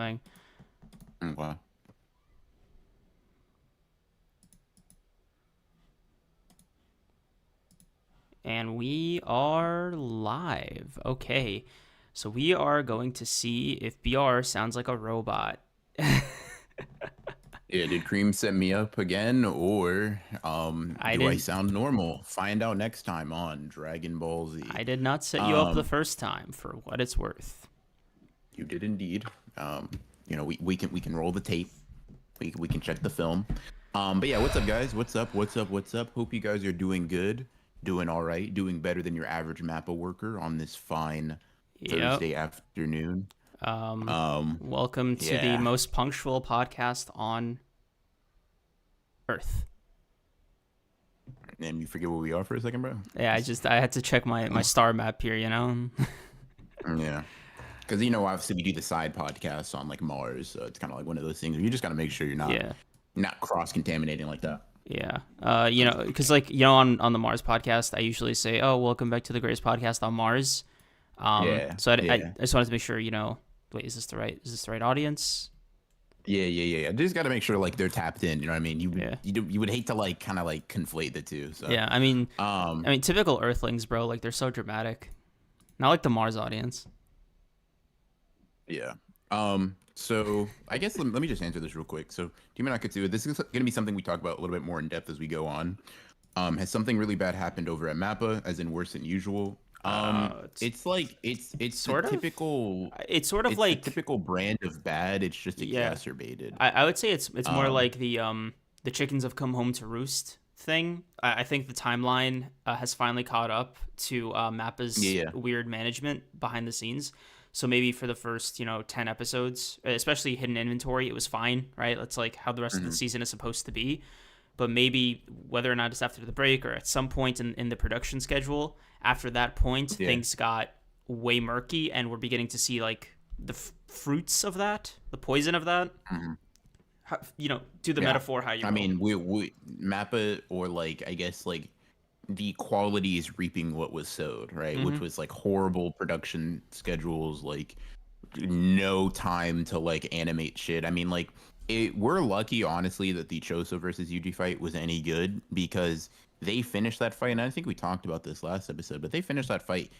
thing. Okay. And we are live. Okay. So we are going to see if BR sounds like a robot. Yeah, did Cream set me up again, or I do I didn't sound normal? Find out next time on Dragon Ball Z. I did not set you up the Um, first time for what it's worth. you did indeed. Um, we can roll the tape. We can check the film. But yeah, what's up, guys? What's up? What's up? What's up? Hope you guys are doing good, doing all right, doing better than your average MAPPA worker on this fine Yep. Thursday afternoon. Um Um, Welcome to the yeah, most punctual podcast on earth. and you forget where we are for a second, bro. Yeah, I had to check my star map here, you know. Yeah. Because obviously we do the side podcasts on like Mars, so it's kind of like one of those things where you just gotta make sure you're not Yeah. not cross contaminating like that. Yeah. Because on the Mars podcast, I usually say, "Oh, welcome back to the greatest podcast on Mars." Yeah, I yeah, just wanted to make sure, wait, is this the right audience? yeah. Just gotta make sure like they're tapped in. You know what I mean? Yeah. You would hate to like kind of like conflate the two. So Yeah. I mean, um typical Earthlings, bro. Like they're so dramatic. Not like the Mars audience. yeah. So I guess let me just answer this real quick. So Team Nakatsu, this is gonna be something we talk about a little bit more in depth as we go on. Has something really bad happened over at Mappa, as in worse than usual? It's It's like it's the sort of. typical It's sort of it's the like, typical brand of bad. It's just yeah. exacerbated. I would say it's more Um, like the chickens have come home to roost thing. I think the timeline has finally caught up to Mappa's yeah, weird management behind the scenes. So maybe for the first 10 episodes, especially hidden inventory, it was fine, right? That's like how the rest of the mhm, season is supposed to be. But maybe whether or not it's after the break or at some point in the production schedule, after that point, yeah, things got way murky, and we're beginning to see like the fruits of that, the poison of that. mhm, Do the yeah. metaphor how you I will. mean, we Mappa, or like I guess like the quality is reaping what was sowed, right? Mm-hmm. Which was like horrible production schedules, like no time to like animate shit. I mean, like we're lucky, honestly, that the Choso versus Yuji fight was any good, because they finished that fight, and I think we talked about this last episode, but they finished that fight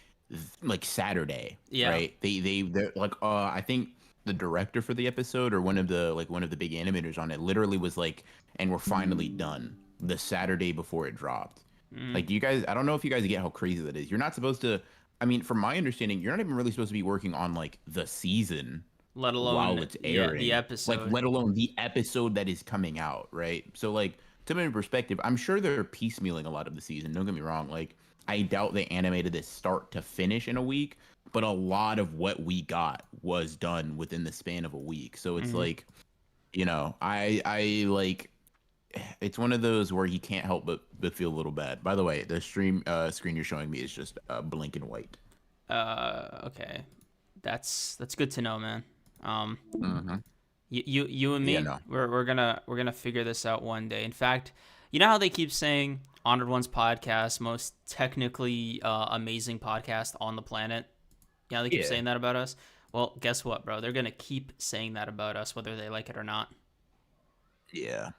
like Saturday, Yeah. right? They're like I think the director for the episode, or one of the big animators on it, literally was like, and we're finally done the Saturday before it dropped. Mm. Like, you guys, I don't know if you guys get how crazy that is. You're not supposed to. I mean, from my understanding, you're not even really supposed to be working on like the season Let alone, while it's yeah, the airing, like episode. let alone the episode that is coming out, right? So like, to put in perspective, I'm sure they're piecemealing a lot of the season. Don't get me wrong. Like, I doubt they animated this start to finish in a week, but a lot of what we got was done within the span of a week. So it's Mm-hmm. like, I like, it's one of those where you can't help but feel a little bad. By the way, the screen you're showing me is just blinking white. Okay, that's good to know, man. Um, Mm-hmm. you and Yeah, me, no. we're gonna figure this out one day. In fact, you know how they keep saying Honored One's podcast, most technically amazing podcast on the planet. You know, they keep Yeah. saying that about us. Well, guess what, bro? They're gonna keep saying that about us, whether they like it or not. Yeah.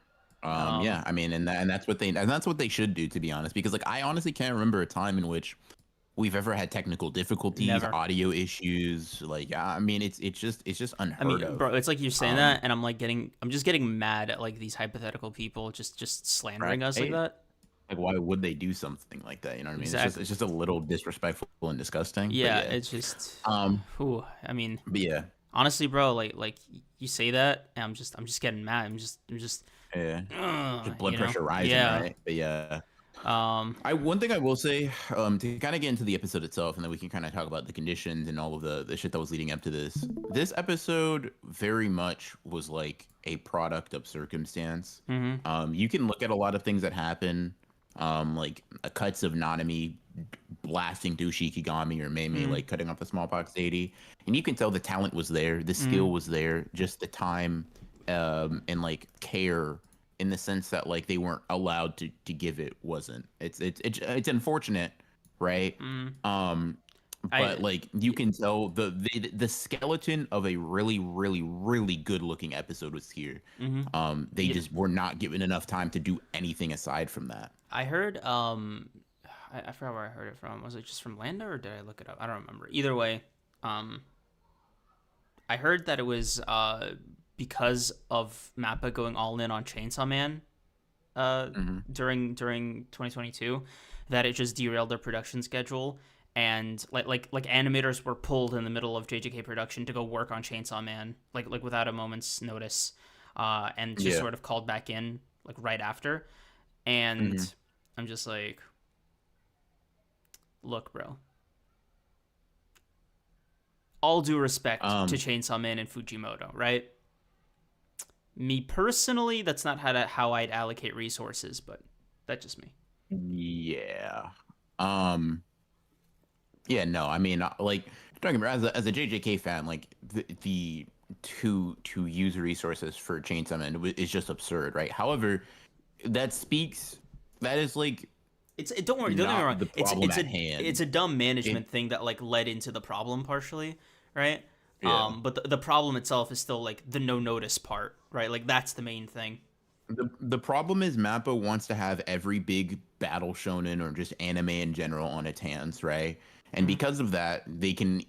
Um, Yeah, I mean, and that's what they should do, to be honest, because like I honestly can't remember a time in which we've ever had technical difficulties, Never. audio issues. Like, I mean, it's just I unheard mean, of. bro, it's like you're saying Um, that, and I'm just getting mad at like these hypothetical people just right? slandering us like that. Like, why would they do something like that? You know what I mean? Exactly. It's just a little disrespectful and disgusting. But Yeah, yeah. it's just, Um, whew, I mean, but yeah, honestly, bro, like you say that, and I'm just getting mad. I'm just, yeah. Just blood you know, pressure rising, yeah. right? But yeah. Um, I One thing I will say, to kind of get into the episode itself, and then we can kind of talk about the conditions and all of the shit that was leading up to this. This episode very much was like a product of circumstance. hmm You can look at a lot of things that happen, like cuts of Nanami blasting through Shikigami, or Mei hmm like cutting off the smallpox deity, and you can tell the talent was there, the hmm skill was there, just the time, and like care, in the sense that like they weren't allowed to give it wasn't. It's unfortunate, right? hmm Um, but I like you can tell the skeleton of a really really good looking episode was here. mm-hmm. They You know, just were not given enough time to do anything aside from that. I heard I forgot where I heard it from. Was it just from Lando or did I look it up? I don't remember. Either way, um I heard that it was because of Mappa going all in on Chainsaw Man uh Hmm. during 2022 that it just derailed their production schedule, and like animators were pulled in the middle of JJK production to go work on Chainsaw Man like without a moment's notice, and just Yeah. sort of called back in like right after. And Hmm. I'm just like, look, bro, all due respect to Um, Chainsaw Man and Fujimoto, right? Me personally, that's not how I'd allocate resources, but that's just me. yeah. Um, yeah, no, I mean, like talking about as a JJK fan, like the to use resources for Chainsaw Man is just absurd, right? However, that speaks that is like Don't worry, don't get me wrong. not the problem at hand. It's a dumb It management thing that like led into the problem partially, right? Yeah. But the problem itself is still like the no notice part, right? Like that's the main thing. The problem is Mappa wants to have every big battle shonen or just anime in general on its hands, right? And Mm-hmm. because of that, they can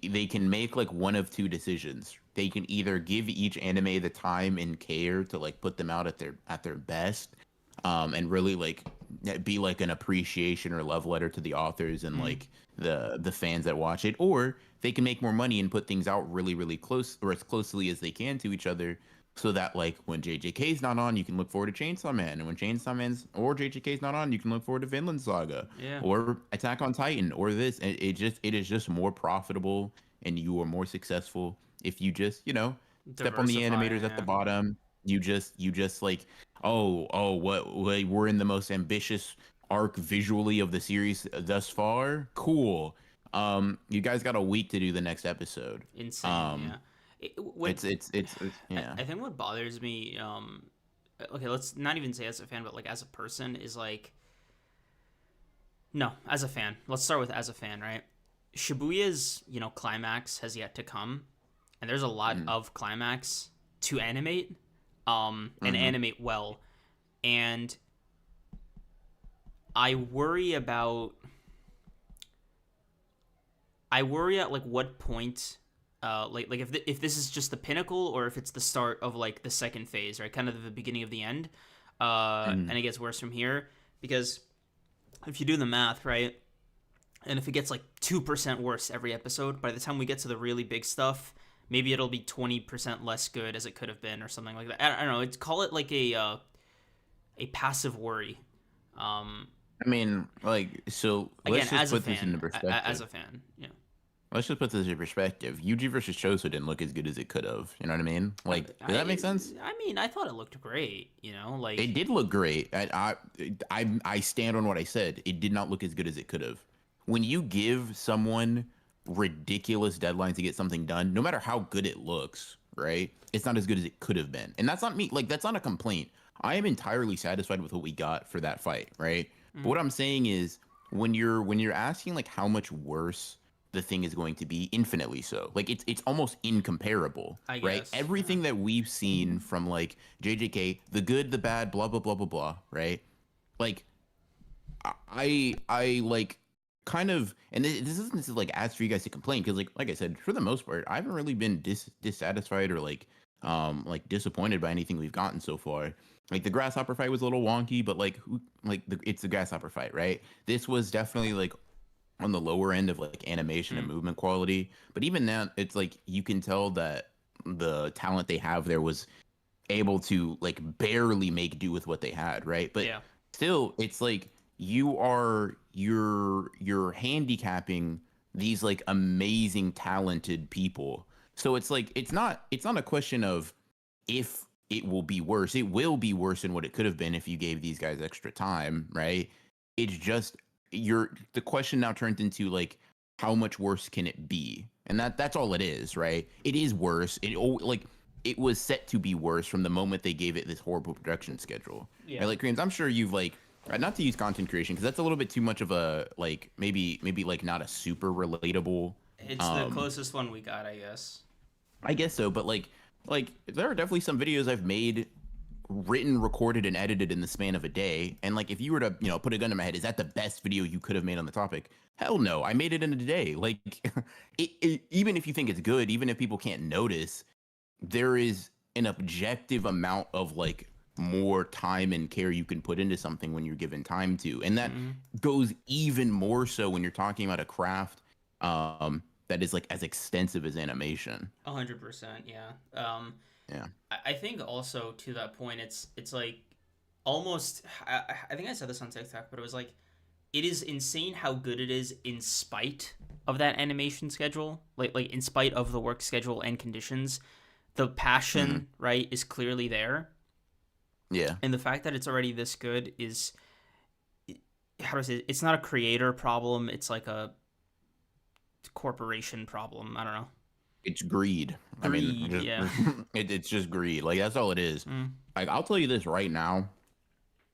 make like one of two decisions. They can either give each anime the time and care to like put them out at their best, and really like be like an appreciation or love letter to the authors and Mm-hmm. like the fans that watch it, or they can make more money and put things out really close or as closely as they can to each other so that like when JJK's not on, you can look forward to Chainsaw Man, and when Chainsaw Man's or JJK's not on, you can look forward to Vinland Saga Yeah, or Attack on Titan or this. And it is just more profitable, and you are more successful if you just step on the diversify. animators at the Yeah, bottom. You just like what we're in the most ambitious arc visually of the series thus far. Cool. You guys got a week to do the next episode. insane. Yeah. Um, What it's yeah. I think what bothers me, okay, let's not even say as a fan, but like as a person, is like, no, as a fan. Let's start with as a fan, right? Shibuya's, climax has yet to come, and there's a lot Mm, of climax to animate, and mm-hmm. animate well. And I worry about, I worry at like what point, like if this is just the pinnacle or if it's the start of like the second phase, right? Kind of the beginning of the end, Mm-hmm. and it gets worse from here because if you do the math, right, and if it gets like 2% worse every episode, by the time we get to the really big stuff, maybe it'll be 20% less good as it could have been or something like that. I don't know. It's call it like a passive worry. Um, I mean, like, so Again, let's just as a put this fan, into as perspective. a fan, yeah. Let's just put this in perspective. Yuji versus Choso didn't look as good as it could have. You know what I mean? Like, does that make sense? I mean, I thought it looked great. It Like did look great. I stand on what I said. It did not look as good as it could have. When you give someone ridiculous deadlines to get something done, no matter how good it looks, right? It's not as good as it could have been. And that's not me. Like, that's not a complaint. I am entirely satisfied with what we got for that fight, right? But mm, what I'm saying is when you're asking like how much worse the thing is going to be, infinitely so. Like it's almost incomparable, I right? guess, yeah. Everything that we've seen from like JJK, the good, the bad, blah blah blah blah blah, right? Like I like kind of, and this isn't to like ask for you guys to complain because like I said, for the most part, I haven't really been dissatisfied or like disappointed by anything we've gotten so far. Like the grasshopper fight was a little wonky, but like it's the grasshopper fight, right? This was definitely like on the lower end of like animation and Mm, movement quality, but even now it's like you can tell that the talent they have there was able to like barely make do with what they had, right? But yeah. still, it's like you're handicapping these like amazing talented people. So it's like it's not a question of if it will be worse. It will be worse than what it could have been if you gave these guys extra time, right? It's just the question now turns into like how much worse can it be? And that's all it is, right? It is worse. Like it was set to be worse from the moment they gave it this horrible production schedule. Yeah. Right? Like Creams, I'm sure you've like not to use content creation because that's a little bit too much of a like maybe like not a super relatable It's the closest one we got, I guess. I guess so, but like there are definitely some videos I've made, written, recorded, and edited in the span of a day. And like, if you were to, put a gun to my head, is that the best video you could have made on the topic? Hell no, I made it in a day. Like, even if you think it's good, even if people can't notice, there is an objective amount of like more time and care you can put into something when you're given time to, and that Mm-hmm. goes even more so when you're talking about a craft that is like as extensive as animation. 100%, yeah. Yeah. I think also to that point, it's like almost. I think I said this on TikTok, but it was like it is insane how good it is in spite of that animation schedule, like in spite of the work schedule and conditions. The Hmm. passion, right, is clearly there, Yeah. and the fact that it's already this good is how do I say it? It's not a creator problem. It's like a corporation problem. I don't know. It's greed. I mean, Greed, just yeah. it's just greed. Like, that's all it is. Mm, Like, I'll tell you this right now.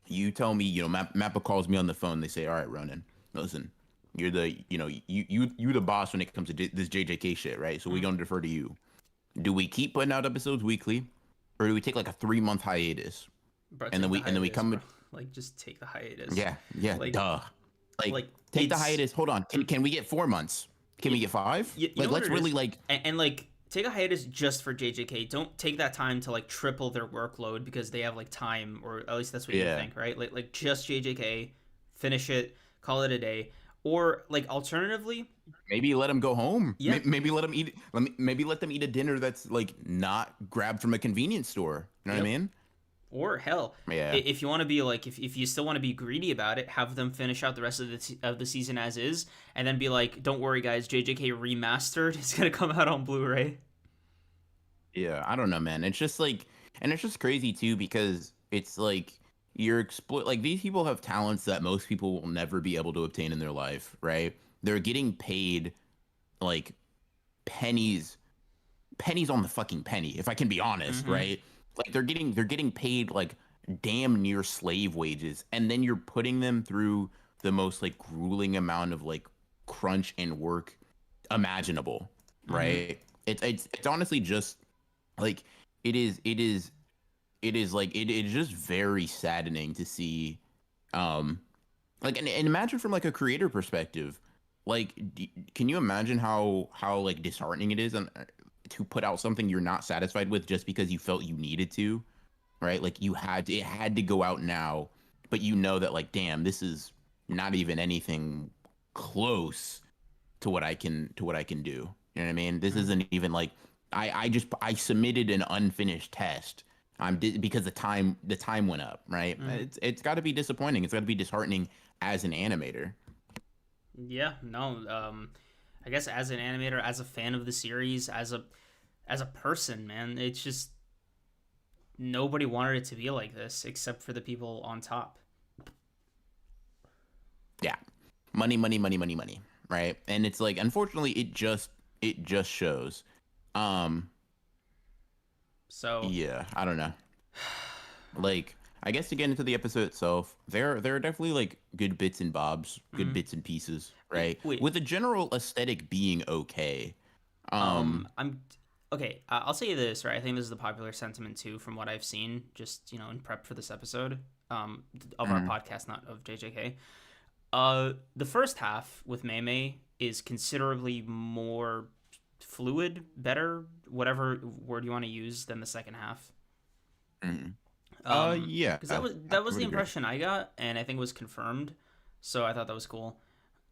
You tell me, Mappa calls me on the phone. They say, "All right, Ronan, listen, you're the, you the boss when it comes to this JJK shit, right? So we mm. gonna defer to you. Do we keep putting out episodes weekly, or do we take like a 3 month hiatus, Bro, and then take the we hiatus, come bro. with, Like, just take the hiatus. yeah, yeah, Like, duh, like like take the it's hiatus. Hold on, can we get 4 months? Can we get five? you Like, know what let's it really is, like, and like take a hiatus just for JJK. Don't take that time to like triple their workload because they have like time, or at least that's what you yeah. think, right? Like just JJK, finish it, call it a day, or like alternatively, Maybe let them go home. yeah, Maybe let them eat. Maybe let them eat a dinner that's like not grabbed from a convenience store. You know what I yep. mean? Or hell, Yeah. if you want to be like, if you still want to be greedy about it, have them finish out the rest of the season as is, and then be like, don't worry, guys, JJK remastered is gonna come out on Blu-ray. Yeah, I don't know, man. It's just like, and it's just crazy too because it's like you're exploit. Like, these people have talents that most people will never be able to obtain in their life, right? They're getting paid like pennies, pennies on the fucking penny, if I can be honest, Mm-hmm. right? Like, they're getting paid like damn near slave wages, and then you're putting them through the most like grueling amount of like crunch and work imaginable, Mm-hmm. right? It's honestly just like, it is like, it is just very saddening to see, um like, and imagine from like a creator perspective, like, can you imagine how like disheartening it is, and to put out something you're not satisfied with just because you felt you needed to, right? Like, it had to go out now, but you know that, like, damn, this is not even anything close to what I can do. You know what I mean? This Mm-hmm. isn't even like, I submitted an unfinished test. Because the time went up, right? Mm-hmm. It's got to be disappointing. It's got to be disheartening as an animator. Yeah, no. I guess as an animator, as a fan of the series, as a person, man, it's just nobody wanted it to be like this except for the people on top. Yeah, money, money, money, money, money, right? And it's like, unfortunately, it just shows. Um, So, yeah, I don't know. Like, I guess to get into the episode itself, there are definitely like good bits and bobs, good mm, bits and pieces, right? wait. With the general aesthetic being okay. Um, I'm okay. I'll say this, right? I think this is the popular sentiment too, from what I've seen, just in prep for this episode, of our mm, podcast, not of JJK. The first half with Mei is considerably more fluid, better, whatever word you want to use, than the second half. mm. Yeah, Because I that was would the agree. impression I got, and I think it was confirmed. So I thought that was cool.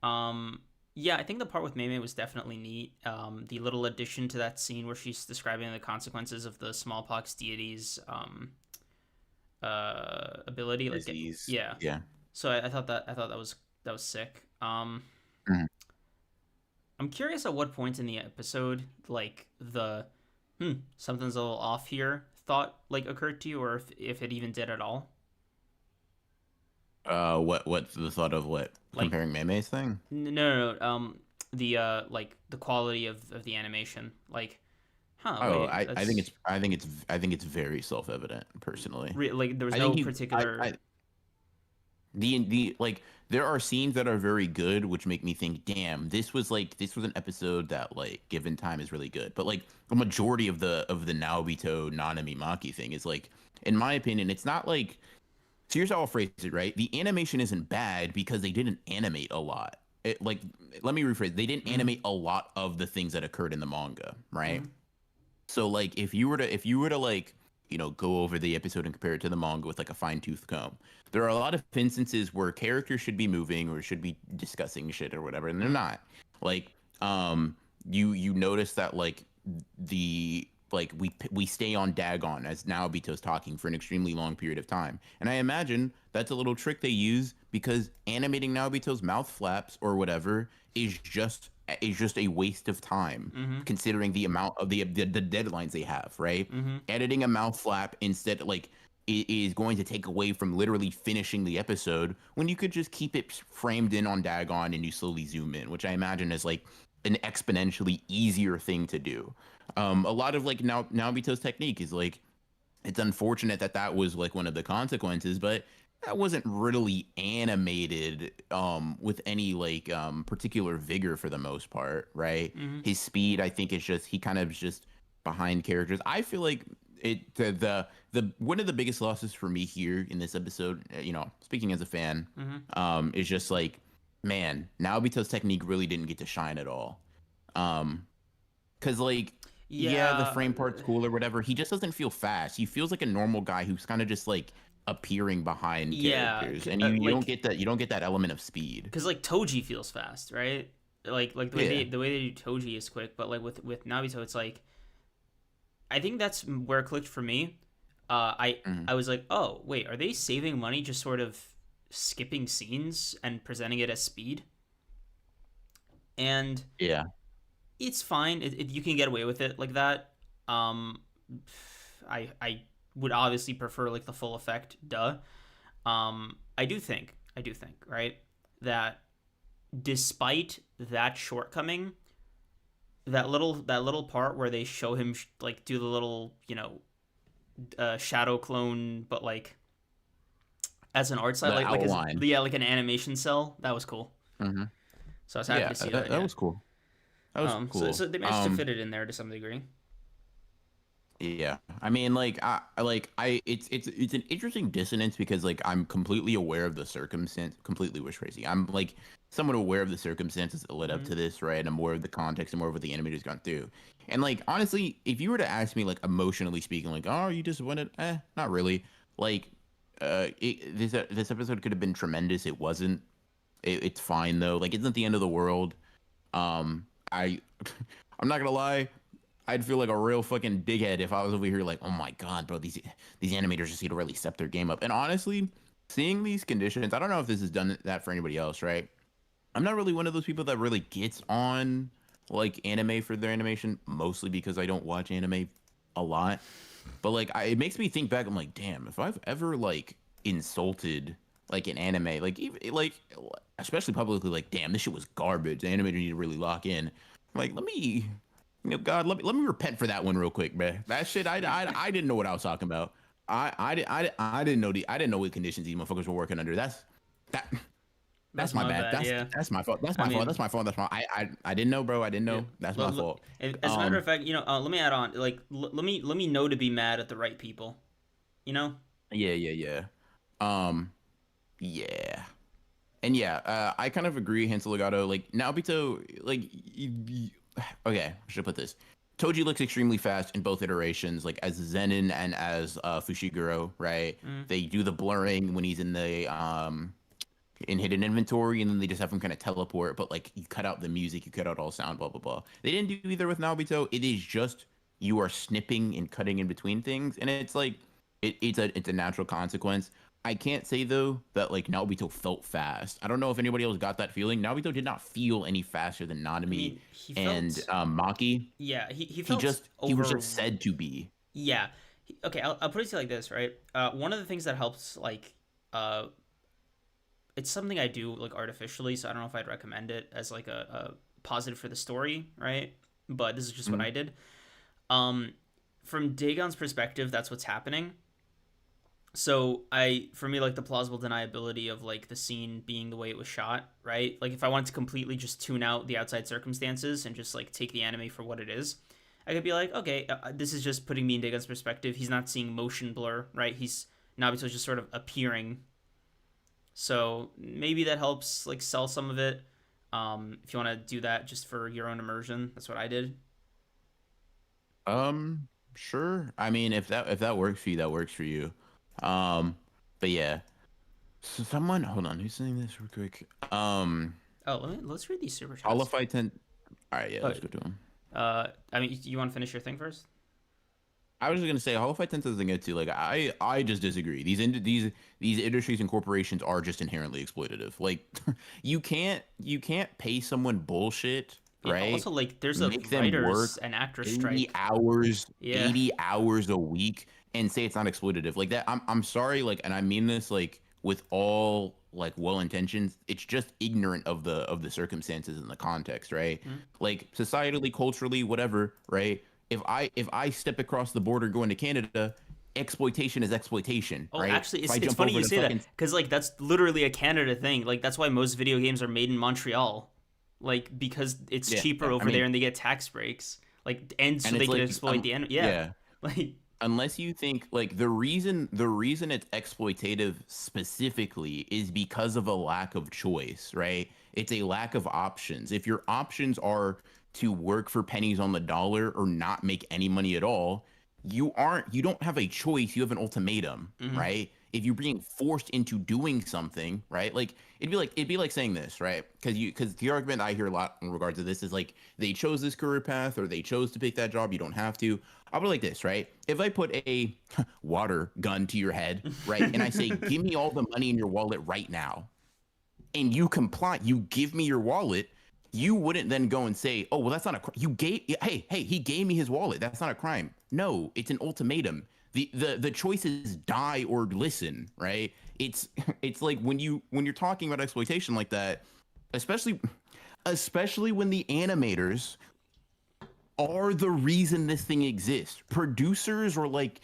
Um, yeah, I think the part with Mei was definitely neat. The little addition to that scene where she's describing the consequences of the smallpox deity's ability, like Disease. yeah. Yeah. So I thought that was sick. Mm. I'm curious at what point in the episode like the something's a little off here thought like occurred to you, or if it even did at all. What's the thought of what, Like comparing Meme's thing? no. The like the quality of the animation. Like, huh? Oh, Wait, I think that's it's very self-evident, personally. like there was I think no he particular. The like there are scenes that are very good, which make me think, damn, this was an episode that like given time is really good. But like the majority of the Naobito Nanami Maki thing is like, in my opinion, it's not like, so here's how I'll phrase it, right? The animation isn't bad because they didn't animate a lot. It like let me rephrase. They didn't Mm-hmm. animate a lot of the things that occurred in the manga, right? Mm-hmm. So like if you were to like, you know, go over the episode and compare it to the manga with like a fine-tooth comb, there are a lot of instances where characters should be moving or should be discussing shit or whatever, and they're Mm-hmm. not. Like you notice that like the like we stay on Dagon as Naobito's talking for an extremely long period of time. And I imagine that's a little trick they use because animating Naobito's mouth flaps or whatever is just a waste of time Mm-hmm. considering the amount of the deadlines they have, right? Mm-hmm. Editing a mouth flap instead like is going to take away from literally finishing the episode when you could just keep it framed in on Dagon and you slowly zoom in, which I imagine is like an exponentially easier thing to do. A lot of like now Naobito's technique is like it's unfortunate that that was like one of the consequences, but that wasn't really animated with any like particular vigor for the most part, right? Mm-hmm. His speed, I think, is just he kind of just behind characters. I feel like the one of the biggest losses for me here in this episode, you know, speaking as a fan, Mm-hmm. is just like, man, Naobito's technique really didn't get to shine at all. Um, Cause like, yeah, the Yeah. frame part's cool or whatever. He just doesn't feel fast. He feels like a normal guy who's kind of just like appearing behind Yeah. characters, and you don't Like, get that element of speed. because like Toji feels fast, right? Like Yeah. the way they do Toji is quick, but like with Nabito, it's like I think that's where it clicked for me. Mhm. I was like, oh wait, are they saving money just sort of skipping scenes and presenting it as speed? And Yeah. it's fine. You can get away with it like that. Um, I would obviously prefer like the full effect. Duh. I do think right that despite that shortcoming, that little part where they show him like do the little shadow clone, but like as an art style, The like as outline. yeah, like an animation cell. That was cool. Hmm. So I was happy Yeah, to see that. that Yeah. was cool. That was So cool. they managed to fit it in there to some degree. Yeah, I mean, like, it's an interesting dissonance because, like, I'm completely aware of the circumstance. Completely wish crazy. I'm like somewhat aware of the circumstances that led up Mm-hmm. to this, right? I'm aware of the context and more of what the animator's gone through. And like, honestly, if you were to ask me, like, emotionally speaking, like, oh, are you disappointed? Not really. Like, this episode could have been tremendous. It wasn't. It's fine though. Like, it's not the end of the world. I, I'm not gonna lie. I'd feel like a real fucking dighead if I was over here like, oh my god, bro, these animators just need to really step their game up. And honestly, seeing these conditions, I don't know if this has done that for anybody else, right? I'm not really one of those people that really gets on like anime for their animation, mostly because I don't watch anime a lot. But like, it makes me think back. I'm like, damn, if I've ever like insulted like an anime, like even like especially publicly, like, damn, this shit was garbage. The animator need to really lock in. Like, let me, you know, God, let me repent for that one real quick, man. That shit, I didn't know what I was talking about. I didn't know I didn't know what conditions these motherfuckers were working under. That That's that's my my bad. bad. Yeah. That's my fault. That's I my fault. mean, That's my fault. That's my. I didn't know, bro. I didn't yeah. know. That's my fault. As a matter of fact, let me add on. Like, let me know to be mad at the right people. You know. Yeah, yeah, yeah. Um, yeah. And yeah, I kind of agree, Hansel Legato. Like Naobito, like okay, I should put this. Toji looks extremely fast in both iterations, like as Zenin and as Fushiguro, right? Mm, They do the blurring when he's in the in hidden inventory, and then they just have him kind of teleport. But like you cut out the music, you cut out all sound, blah blah blah. They didn't do either with Naobito. It is just you are snipping and cutting in between things, and it's like it's a natural consequence. I can't say though that like Naobito felt fast. I don't know if anybody else got that feeling. Naobito did not feel any faster than I Nanami mean, he and felt. Maki. Yeah, he felt He was over. just said to be. Yeah. Okay, I'll put it to you like this, right? One of the things that helps, like, uh, it's something I do like artificially, so I don't know if I'd recommend it as like a positive for the story, right? But this is just what Mhm. I did. Um, from Dagon's perspective, that's what's happening. So for me, like the plausible deniability of like the scene being the way it was shot, right? Like if I wanted to completely just tune out the outside circumstances and just like take the anime for what it is, I could be like, okay, this is just putting me in Dagon's perspective. He's not seeing motion blur, right? He's Nabito's just sort of appearing. So maybe that helps like sell some of it. If you want to do that just for your own immersion, that's what I did. Um, sure. I mean, if that works for you, that works for you. Um, but yeah. So someone, hold on, who's saying this real quick? Oh, let's read these super chats. Qualify 10. All right, yeah, Oh, let's go to him. I mean, you want to finish your thing first? I was just gonna say Hall of Five Ten doesn't get to like I just disagree. These industries and corporations are just inherently exploitative. Like you can't pay someone bullshit, Yeah. right? Also, like, there's a Make them writers work and actors 80 strike. hours, Yeah. 80 hours a week and say it's not exploitative. Like that I'm sorry, like, and I mean this like with all like well intentions. It's just ignorant of the circumstances and the context, right? Mhm. Like societally, culturally, whatever, right? If I step across the border going to Canada, exploitation is exploitation, Oh, right? actually, If it's I it's jump funny over you the say that fucking because like that's literally a Canada thing. Like that's why most video games are made in Montreal, like because it's yeah, cheaper I over there mean, and they get tax breaks. Like and so and they it's can like exploit the end. Yeah. yeah, Like. unless you think like the reason it's exploitative specifically is because of a lack of choice, right? It's a lack of options. If your options are to work for pennies on the dollar or not make any money at all, you don't have a choice, you have an ultimatum, Mhm. right? If you're being forced into doing something, right? Like it'd be like saying this, right? Because the argument I hear a lot in regards to this is like they chose this career path or they chose to pick that job, you don't have to. I'll be like this, right? If I put a water gun to your head, right, and I say, give me all the money in your wallet right now, and you comply, you give me your wallet, you wouldn't then go and say, oh, well, that's not a you gave hey, he gave me his wallet. That's not a crime. No, it's an ultimatum. The choice is die or listen, right? It's like when you're talking about exploitation like that, especially especially when the animators are the reason this thing exists. Producers or like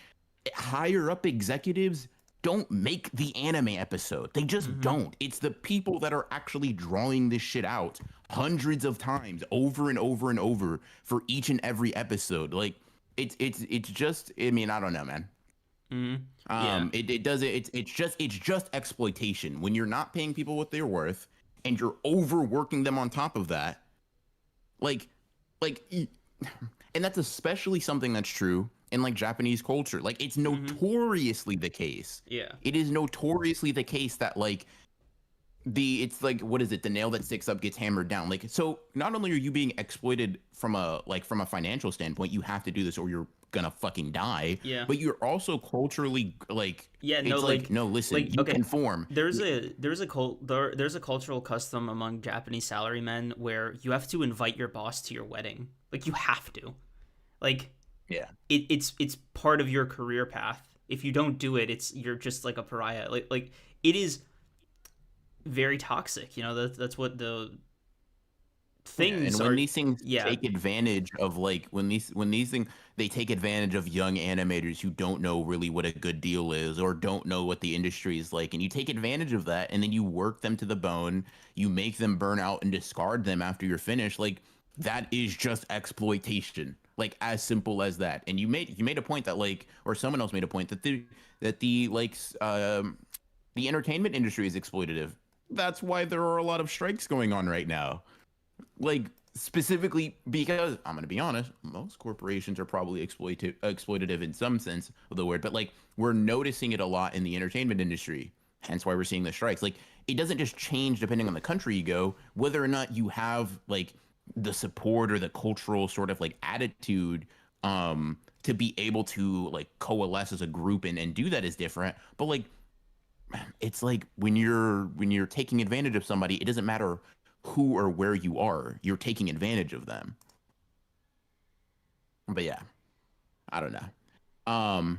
higher up executives don't make the anime episode. They just Mhm. don't. It's the people that are actually drawing this shit out hundreds of times over and over and over for each and every episode. Like it's just I mean, I don't know, man. Mhm. Yeah. It does it it's just exploitation. When you're not paying people what they're worth and you're overworking them on top of that, like like and that's especially something that's true in like Japanese culture. Like it's Mhm. notoriously the case. Yeah. It is notoriously the case that like it's like what is it? The nail that sticks up gets hammered down. Like so not only are you being exploited from a financial standpoint, you have to do this or you're gonna fucking die, Yeah. but you're also culturally like Yeah. No. it's like no, listen, you Okay. conform. There's a cultural custom among Japanese salarymen where you have to invite your boss to your wedding. Like you have to. Like Yeah. it's part of your career path. If you don't do it, it's you're just like a pariah. Like it is very toxic. You know that's what the Yeah, and things when are. these things Yeah. take advantage of like when these things they take advantage of young animators who don't know really what a good deal is or don't know what the industry is like, and you take advantage of that, and then you work them to the bone, you make them burn out and discard them after you're finished. Like that is just exploitation, like as simple as that. And you made a point that like, or someone else made a point that the like the entertainment industry is exploitative. That's why there are a lot of strikes going on right now, like specifically because I'm gonna be honest, most corporations are probably exploitative in some sense of the word, but like we're noticing it a lot in the entertainment industry. Hence why we're seeing the strikes. Like it doesn't just change depending on the country you go, whether or not you have like the support or the cultural sort of like attitude to be able to like coalesce as a group and do that is different. But like it's like when you're taking advantage of somebody, it doesn't matter who or where you are, you're taking advantage of them. But yeah, I don't know.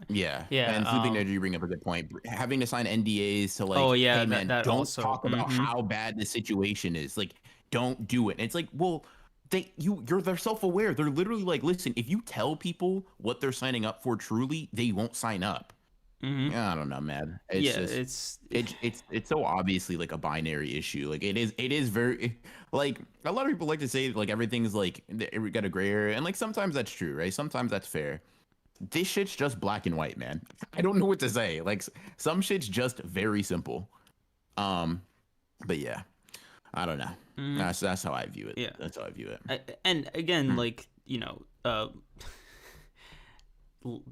Yeah, Yeah. and Sleeping Energy, you bring up a good point. Having to sign NDAs to Oh like, yeah. hey That man, that don't also. talk about how bad the situation is. Like, don't do it. And it's like, well, they're self-aware. They're literally like, listen, if you tell people what they're signing up for truly, they won't sign up. Mm-hmm. Yeah, I don't know, man. It's Yeah, just it's so obviously like a binary issue. Like it is very like a lot of people like to say like everything's like we got a gray area, and like sometimes that's true, right? Sometimes that's fair. This shit's just black and white, man. I don't know what to say. Like some shit's just very simple. Um, but yeah, I don't know. mm-hmm. That's how I view it. Yeah. That's how I view it. And again, Hmm. like,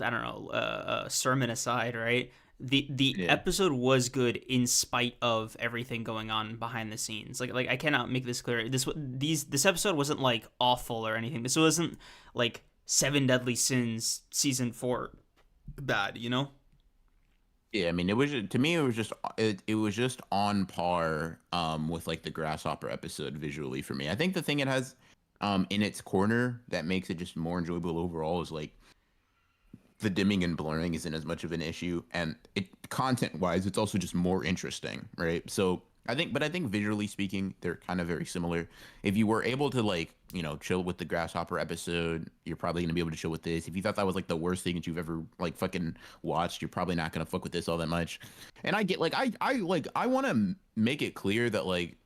I don't know, sermon aside, right? The Yeah. episode was good in spite of everything going on behind the scenes. Like I cannot make this clear. This episode wasn't like awful or anything. This wasn't like Seven Deadly Sins season 4 bad, you know? Yeah, I mean, it was to me. It was just on par with like the grasshopper episode visually for me. I think the thing it has in its corner that makes it just more enjoyable overall is like the dimming and blurring isn't as much of an issue, and it content wise it's also just more interesting, right? So I think visually speaking they're kind of very similar. If you were able to like chill with the grasshopper episode, you're probably going to be able to chill with this. If you thought that was like the worst thing that you've ever like fucking watched, you're probably not going to fuck with this all that much. And I get like I want to make it clear that like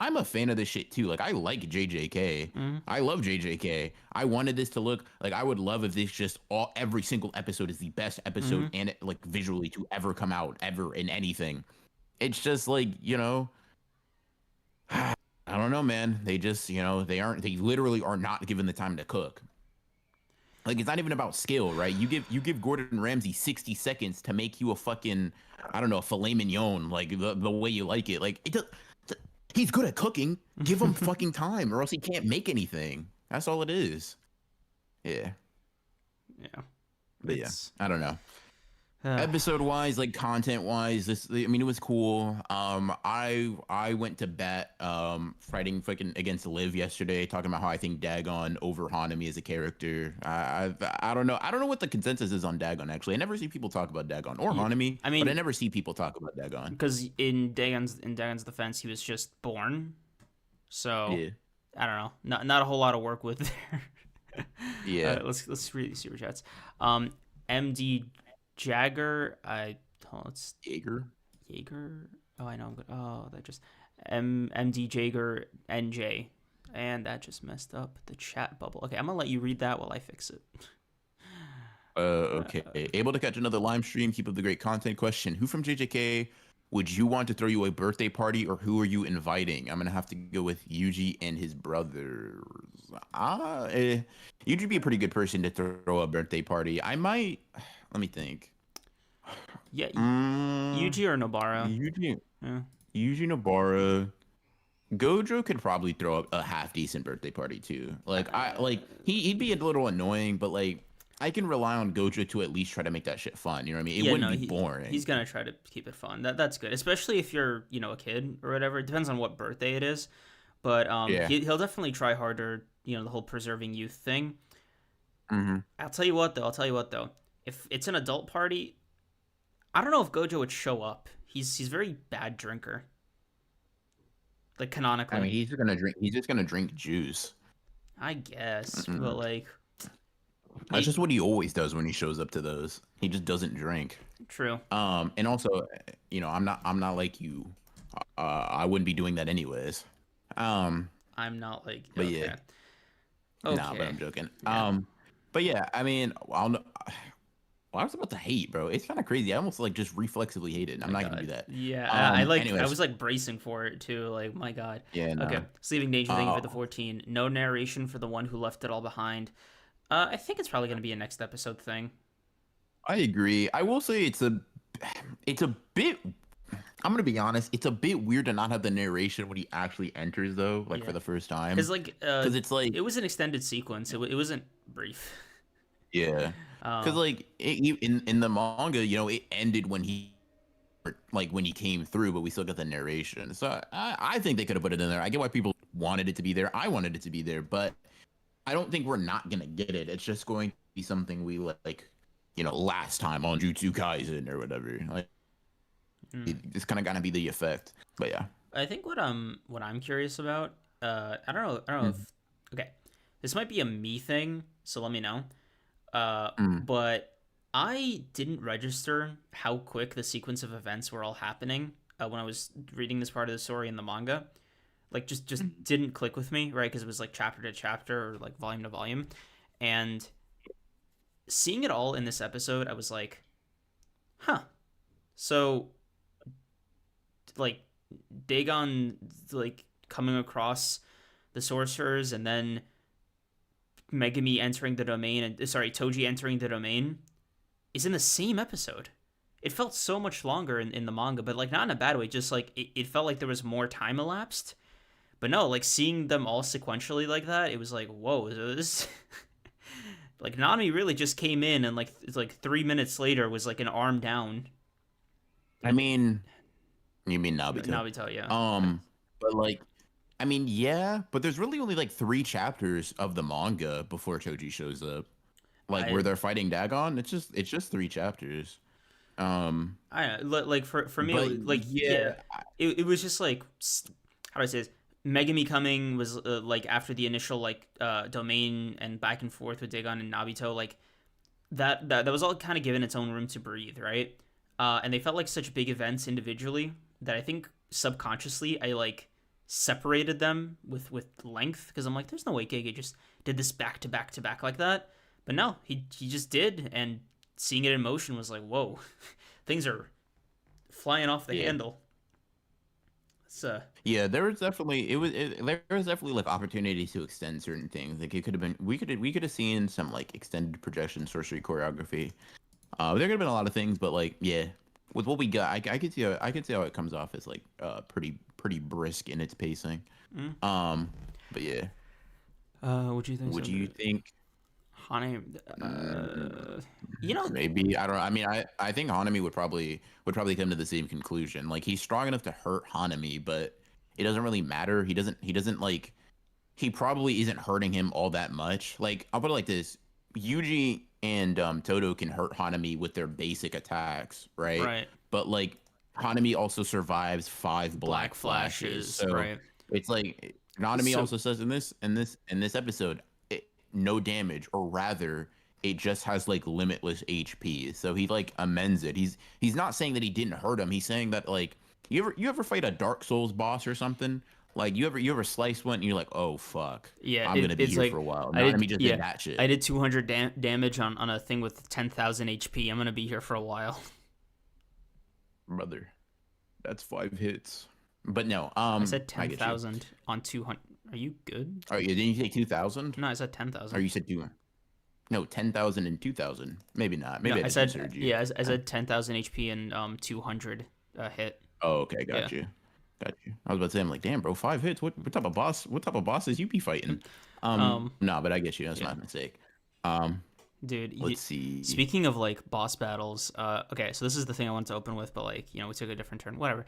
I'm a fan of this shit too. Like I like JJK. Mm-hmm. I love JJK. I wanted this to look like I would love if this just every single episode is the best Mm-hmm. episode and it, like visually to ever come out ever in anything. It's just like, I don't know, man. They just, they literally are not given the time to cook. Like it's not even about skill, right? You give Gordon Ramsay 60 seconds to make you a fucking, I don't know, a filet mignon, like the way you like it. Like he's good at cooking. Give him fucking time, or else he can't make anything. That's all it is. Yeah, Yeah. but yeah, It's I don't know. uh, Episode wise, like content wise, I mean, it was cool. I went to bat fighting fucking against Liv yesterday, talking about how I think Dagon over Hanami as a character. I don't know. I don't know what the consensus is on Dagon actually. I never see people talk about Dagon or yeah. Hanami, I but I mean, never see people talk about Dagon. because in Dagon's defense, he was just born, so Yeah, I don't know, not a whole lot of work with there. yeah. Let's read these super chats. MD Jagger, it's Jaeger. Jaeger. Oh, I know. I'm good. Oh, that just MD Jaeger NJ, and that just messed up the chat bubble. Okay, I'm gonna let you read that while I fix it. Okay. Able to catch another live stream. Keep up the great content. Question: Who from JJK would you want to throw you a birthday party, or who are you inviting? I'm gonna have to go with Yuji and his brothers. Yuji would be a pretty good person to throw a birthday party. I might. Let me think. Yeah, Mm, Yuji or Nobara. Yuji, Yeah. Yuji Nobara. Gojo could probably throw up a half decent birthday party too. Like he'd be a little annoying, but like I can rely on Gojo to at least try to make that shit fun. You know what I mean? It Yeah, wouldn't no, be boring. he's gonna try to keep it fun. That's good, especially if you're a kid or whatever. It depends on what birthday it is, but Yeah. he'll definitely try harder. The whole preserving youth thing. Hmm. I'll tell you what though. If it's an adult party, I don't know if Gojo would show up. He's very bad drinker, like I mean, canonically. he's just gonna drink. He's just gonna drink juice. I guess, but Mm-mm. like, That's he, just what he always does when he shows up to those. He just doesn't drink. true. And also, I'm not like you. I wouldn't be doing that anyways. Um, I'm not like but yeah, okay. nah, but Okay. I'm joking. Yeah. But yeah, I mean, well, I was about to hate, bro. It's kind of crazy. I almost like just reflexively hate it. I'm My not gonna do God. that. Yeah, I Anyways, was like bracing for it too. Like, my God. yeah, Okay. no. Sleeping Danger, thank you for Uh, the 14. No narration for the one who left it all behind. I think it's probably gonna be a next episode thing. I agree. I will say it's a bit. I'm gonna be honest. It's a bit weird to not have the narration when he actually enters, though, like for Yeah. the first Cause time, like because it's like, it was an extended sequence. It wasn't brief. yeah, because Um. like in the manga, it ended when he like when he came through, but we still got the narration. So I think they could have put it in there. I get why people wanted it to be there. I wanted it to be there, but I don't think we're not gonna get it. It's just going to be something we like, last time on Jujutsu Kaisen or whatever. Like mm. it's kind of gonna be the effect. But yeah. I think what I'm curious about. I don't know. Mhm. Okay, this might be a me thing, so let me know. Mm. But I didn't register how quick the sequence of events were all happening when I was reading this part of the story in the manga. Like, just didn't click with me, right? Because it was like chapter to chapter or like volume to volume, and seeing it all in this episode, I was like, huh. So, like, Dagon like coming across the sorcerers, and then Megami entering the domain, and sorry, Toji entering the domain is in the same episode. It felt so much longer in the manga, but like not in a bad way. Just like it felt like there was more time elapsed. But no, like seeing them all sequentially like that, it was like, whoa, this like Nami really just came in and like it's like 3 minutes later was like an arm down. I mean, you mean Nobita? Nabito, yeah. But like, I mean, yeah, but there's really only like 3 chapters of the manga before Choji shows up. Like I where they're fighting Dagon, it's just 3 chapters. Um, like for me, but like yeah, yeah, it was just like how do I say this? Megami coming was like after the initial like domain and back and forth with Dagon and Nabito, like that was all kind of given its own room to breathe, right? And they felt like such big events individually that I think subconsciously I like separated them with length because I'm like, there's no way Gege just did this back to back to back like that. But no, he just did, and seeing it in motion was like, whoa, things are flying off the yeah. handle. It's Yeah, there was definitely like opportunities to extend certain things. Like it could have been we could have seen some like extended projection sorcery choreography. There could have been a lot of things, but like yeah, with what we got, I could see how it comes off as like pretty brisk in its pacing. mm. But yeah, What do you think? would you think Hane, mm, you know, maybe I don't know. I mean, I think Hanami would probably come to the same conclusion. Like he's strong enough to hurt Hanami, but it doesn't really matter. He doesn't like he probably isn't hurting him all that much. Like I'll put it like this: Yuji and Todo can hurt Hanami with their basic attacks, right? right? But like Hanami also survives 5 black Black flashes, flashes, so right? it's like Hanami So also says in this episode, no damage, or rather, it just has like limitless HP. So he like amends it. He's not saying that he didn't hurt him. He's saying that like you ever fight a Dark Souls boss or something? Like you ever slice one and you're like, oh fuck, yeah, I'm gonna be it's here like for a while. I Not did me just did yeah that shit, I did 200 damage on a thing with 10,000 HP. I'm gonna be here for a while. brother. That's 5 hits. But no, I said I get you. 10,000 on 200. Are you good? Oh yeah, didn't you say 2,000? No, I said Or 10,000. you said two? No, 10,000 and 2,000. Maybe not. No, Maybe I I just said misheard you. yeah. I said 10,000 HP and 200 hit. Oh, okay, Yeah. got you. Got you. I was about to say, I'm like, damn, bro, 5 hits. What type of boss? What type of bosses you be fighting? No, but I get you. That's Yeah, my mistake. Um, dude. let's see. Speaking of like boss battles, okay, so this is the thing I wanted to open with, but like we took a different turn. Whatever.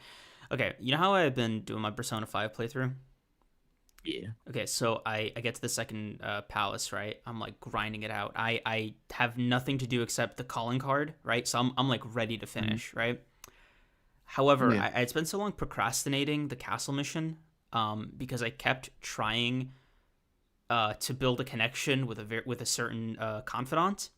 Okay, you know how I've been doing my Persona 5 playthrough? Yeah. Okay, so I get to the second palace, right? I'm like grinding it out. I have nothing to do except the calling card, right? So I'm like ready to finish, right? However, Yeah. I had spent so long procrastinating the castle mission because I kept trying to build a connection with a certain confidant.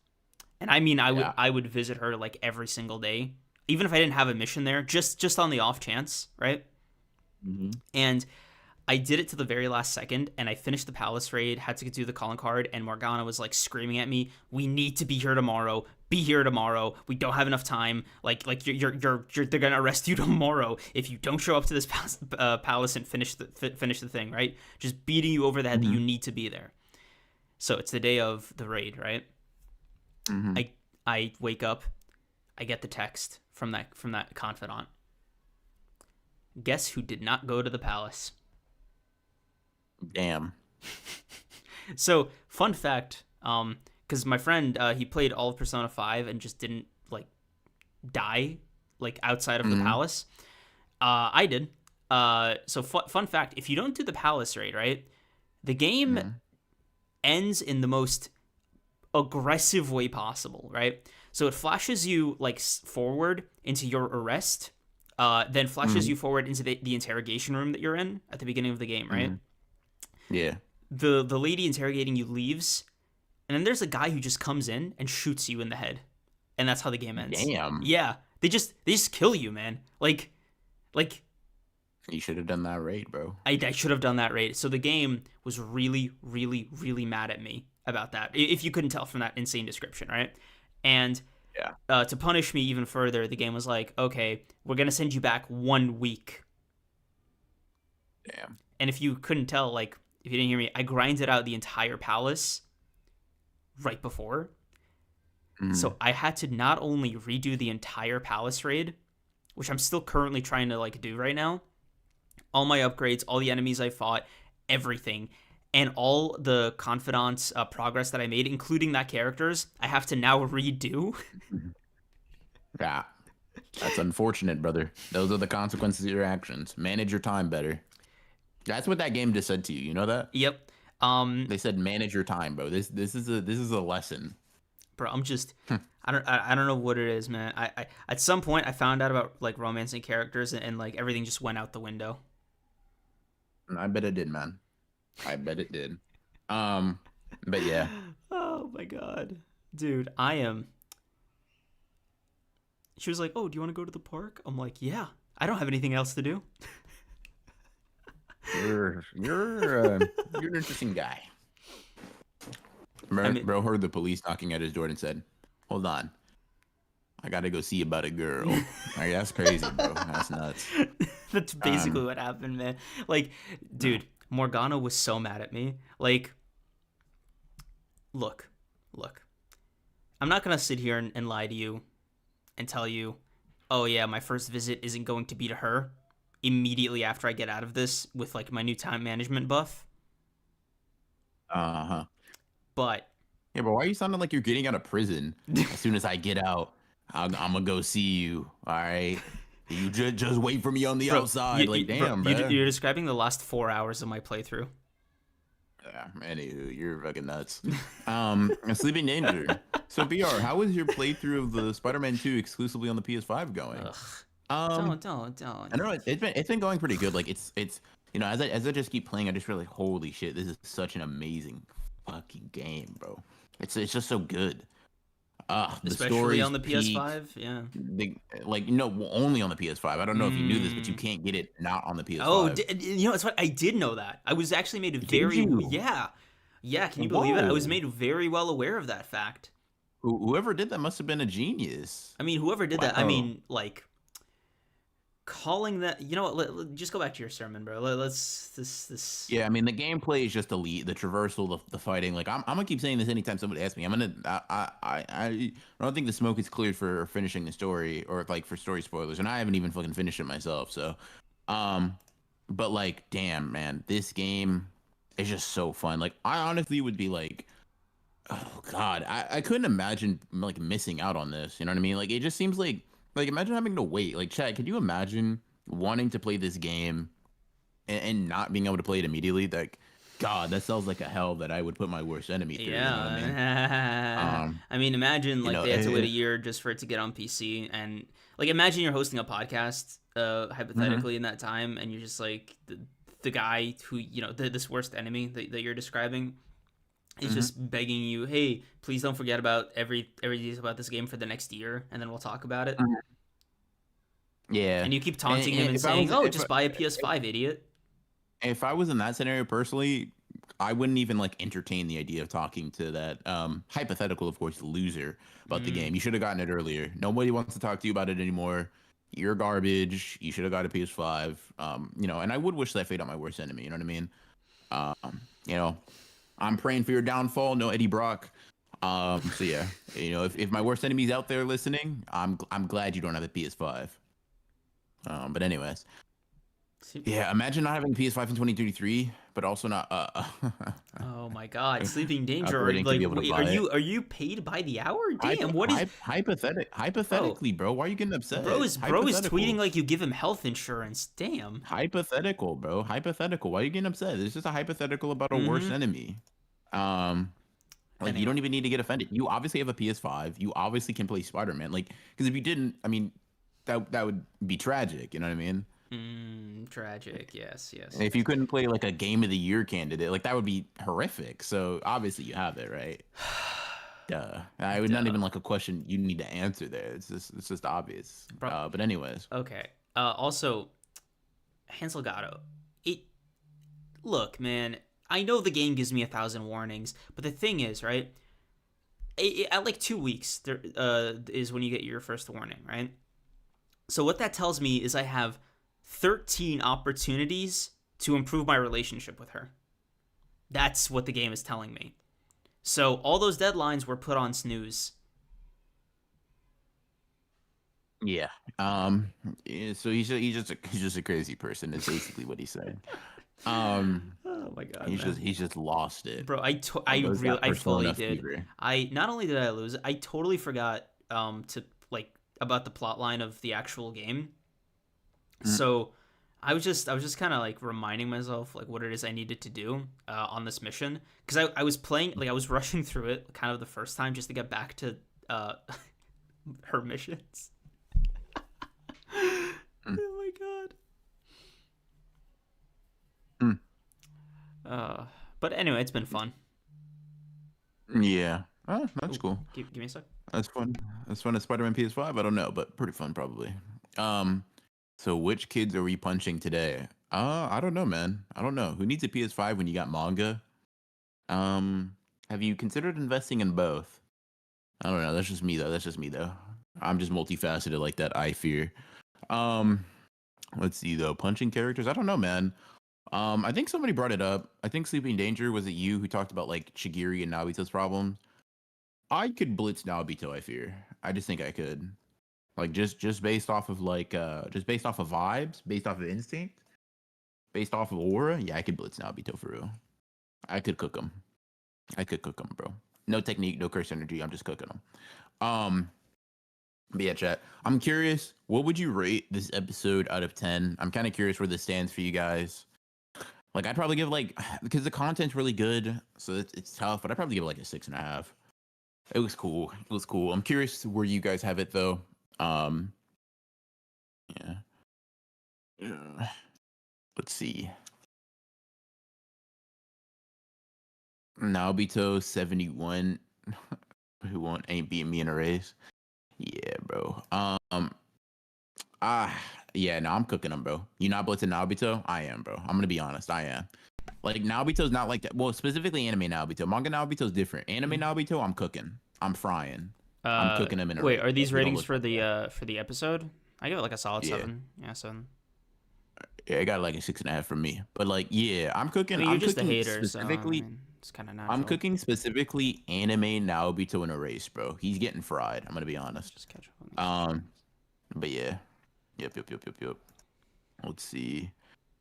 And I mean, Yeah. I would visit her like every single day, even if I didn't have a mission there, just on the off chance, right? Mm-hmm. And I did it to the very last second, and I finished the palace raid, had to do the calling card, and Morgana was like screaming at me, "We need to be here tomorrow. Be here tomorrow. We don't have enough time. Like you're they're gonna arrest you tomorrow if you don't show up to this palace and finish the thing, right? Just beating you over the head that you need to be there." So it's the day of the raid, right? Mm-hmm. I wake up, I get the text from that confidant. Guess who did not go to the palace? Damn. So, fun fact, because my friend, he played all of Persona 5 and just didn't, like, die, like, outside of the palace. I did. So, fun fact, if you don't do the palace raid, right, the game ends in the most aggressive way possible, right? So, it flashes you, like, forward into your arrest, then flashes you forward into the interrogation room that you're in at the beginning of the game, right? Yeah. the lady interrogating you leaves, and then there's a guy who just comes in and shoots you in the head, and that's how the game ends. Damn. Yeah, they just kill you, man. Like You should have done that raid, bro. I should have done that raid. So the game was really, really, really mad at me about that. If you couldn't tell from that insane description, right? And Yeah. to punish me even further, the game was like, okay, we're gonna send you back 1 week. Damn. And if you couldn't tell, like, if you didn't hear me, I grinded out the entire palace right before. So I had to not only redo the entire palace raid, which I'm still currently trying to like do right now, all my upgrades, all the enemies I fought, everything, and all the confidants progress that I made, including that characters, I have to now redo. Yeah. That's unfortunate, brother. Those are the consequences of your actions. Manage your time better. That's what that game just said to you. You know that? Yep. They said manage your time, bro. This is a lesson. Bro, I'm just I don't know what it is, man. I at some point I found out about like romancing characters, and like everything just went out the window. I bet it did, man. I bet it did. But yeah. Oh my god. Dude, I am. She was like, "Oh, do you want to go to the park?" I'm like, "Yeah. I don't have anything else to do." You're an interesting guy. Bro heard the police knocking at his door and said, "Hold on, I gotta go see about a girl." Like, that's crazy, bro. That's nuts. That's basically what happened, man. Like, dude, Morgana was so mad at me. Like, look. I'm not gonna sit here and lie to you and tell you, oh yeah, my first visit isn't going to be to her immediately after I get out of this with like my new time management buff. Uh-huh. But yeah, but why are you sounding like you're getting out of prison? As soon as I get out, I'm gonna go see you. All right, you just wait for me on the outside. Damn, bro. You're describing the last 4 hours of my playthrough. Yeah, anywho, you're fucking nuts. Sleeping Danger. So BR, how was your playthrough of the Spider-Man 2 exclusively on the PS5 going? Don't. I don't know. It's been going pretty good. Like it's you know, as I just keep playing, I just feel like, holy shit, this is such an amazing fucking game, bro. It's just so good. Especially on the PS5, yeah. Only on the PS5. I don't know if you knew this, but you can't get it not on the PS5. Oh, you know, it's what I did know that. I was actually made very yeah. Can you believe it? I was made very well aware of that fact. Whoever did that must have been a genius. I mean, whoever did that. I mean, like, calling that. You know what? Just go back to your sermon, bro. This. Yeah, I mean, the gameplay is just elite. The traversal, the fighting. Like, I'm gonna keep saying this anytime somebody asks me. I don't think the smoke is cleared for finishing the story or like for story spoilers, and I haven't even fucking finished it myself. So, but like, damn, man, this game is just so fun. Like, I honestly would be like, oh god, I couldn't imagine like missing out on this. You know what I mean? Like, it just seems like imagine having to wait. Like, Chad, could you imagine wanting to play this game and not being able to play it immediately? Like, god, that sounds like a hell that I would put my worst enemy through. Yeah. You know what I mean? I mean, imagine like they had to wait a year just for it to get on PC, and like imagine you're hosting a podcast, hypothetically in that time, and you're just like the guy who this worst enemy that you're describing. He's just begging you, hey, please don't forget about every detail about this game for the next year, and then we'll talk about it. Yeah. And you keep taunting him and saying, just buy a PS5, idiot. If I was in that scenario personally, I wouldn't even like entertain the idea of talking to that hypothetical, of course, loser about the game. You should have gotten it earlier. Nobody wants to talk to you about it anymore. You're garbage. You should have got a PS5. And I would wish that fate on my worst enemy. You know what I mean? I'm praying for your downfall. No Eddie Brock. So yeah, if my worst enemy's out there listening, I'm glad you don't have a PS5. But anyways, yeah, imagine not having a PS5 in 2033, but also not. Oh my God, Sleeping Danger. Like, are you paid by the hour? Damn, what is hypothetically, bro? Why are you getting upset? Bro is tweeting like you give him health insurance. Damn. Hypothetical, bro. Hypothetical. Why are you getting upset? It's just a hypothetical about a worst enemy. You don't even need to get offended. You obviously have a PS5. You obviously can play Spider-Man. Like, because if you didn't, I mean, that would be tragic. You know what I mean? Tragic. Yes, yes, If you yes. couldn't play like a game of the year candidate, like that would be horrific. So obviously you have it, right? Duh. I would not Duh. even like a question you need to answer there. It's just obvious. Bro, But anyways, okay. Also, Hansel Gatto. It look, man. I know the game gives me 1,000 warnings, but the thing is, right? At like 2 weeks, there is when you get your first warning, right? So what that tells me is I have 13 opportunities to improve my relationship with her. That's what the game is telling me. So all those deadlines were put on snooze. yeah. So he's just a crazy person. Is basically what he's saying. Um. Oh my god, He's just man. he's just lost it. Bro, He's got I fully persona did. fever. I not only did I lose, I totally forgot to like about the plot line of the actual game. Mm. So I was just kind of like reminding myself like what it is I needed to do on this mission because I was playing like I was rushing through it kind of the first time just to get back to uh her missions. Mm. Oh my god. Mm. But anyway, it's been fun. Yeah. Oh, that's Ooh, cool. give me a sec. That's fun. That's fun as Spider-Man PS5. I don't know, but pretty fun probably. Um. So which kids are we punching today? I don't know, man. I don't know. Who needs a PS5 when you got manga? Um. Have you considered investing in both? I don't know. That's just me though. That's just me though. I'm just multifaceted like that. I fear. Um. Let's see though. Punching characters. I don't know, man. I think somebody brought it up. I think Sleeping Danger was it you who talked about like Shigiri and Nabito's problems. I could blitz Nabito, I fear. I just think I could. Like just based off of just based off of vibes, based off of instinct, based off of aura, yeah, I could blitz Nabito for real. I could cook him. I could cook him, bro. No technique, no curse energy. I'm just cooking him. Um, but yeah, chat. I'm curious, what would you rate this episode out of 10? I'm kind of curious where this stands for you guys. Like I'd probably give like because the content's really good, so it's tough. But I'd probably give it like a 6.5. It was cool. It was cool. I'm curious where you guys have it though. Um, yeah. Let's see. Naobito 71. Who won't ain't beating me in a race? Yeah, bro. Ah, yeah. No, I'm cooking them, bro. You not blitzing Naobito? I am, bro. I'm gonna be honest. I am. Like Naobito's not like that. Well, specifically anime Naobito. Manga Naobito's different. Anime Naobito, I'm cooking. I'm frying. I'm cooking them in a Wait, race. are these We don't ratings look like that. for the episode? I give it like a solid Yeah. 7. Yeah, 7. Yeah, it got like a 6.5 from me. But like, yeah, I'm I cooking. mean, you're I'm just a cooking hater, so I specifically. mean, it's kind of I'm natural. cooking specifically anime Naobito in a race, bro. He's getting fried. I'm gonna be honest. Just catch up on these. But yeah, yep. Let's see.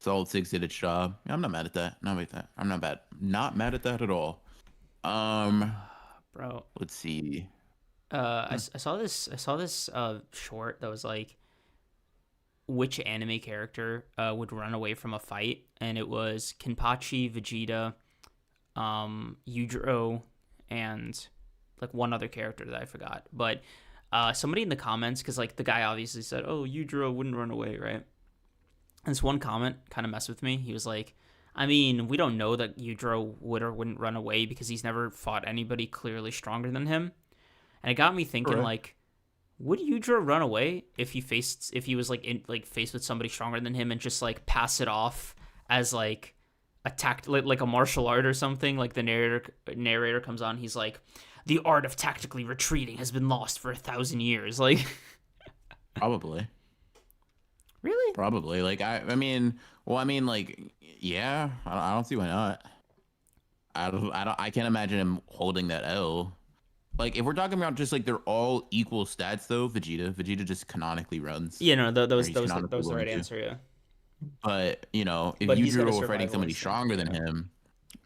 Solid 6 did its job. Yeah, I'm not mad at that. Not mad at that. I'm not bad. Not mad at that at all. Um, Bro, let's see. I saw this short that was like which anime character would run away from a fight, and it was Kenpachi, Vegeta, Yujiro, and like one other character that I forgot. But somebody in the comments, because like the guy obviously said, "Oh, Yujiro wouldn't run away," right? And this one comment kind of messed with me. He was like, "I mean, we don't know that Yujiro would or wouldn't run away because he's never fought anybody clearly stronger than him." And it got me thinking, Correct. like, would Yujiro run away if he was like faced with somebody stronger than him and just like pass it off as like a like a martial art or something? Like the narrator comes on, he's like, the art of tactically retreating has been lost for 1,000 years. Like, Probably. really? Probably. Like I mean, well, I mean, like, yeah. I don't see why not. I can't imagine him holding that L. Like if we're talking about just like they're all equal stats though, Vegeta just canonically runs. Yeah, no, Or he's that canonically was the going right to. answer. Yeah, But you know, if but he's got a Yujiro were fighting somebody survival instinct. stronger than Yeah. him,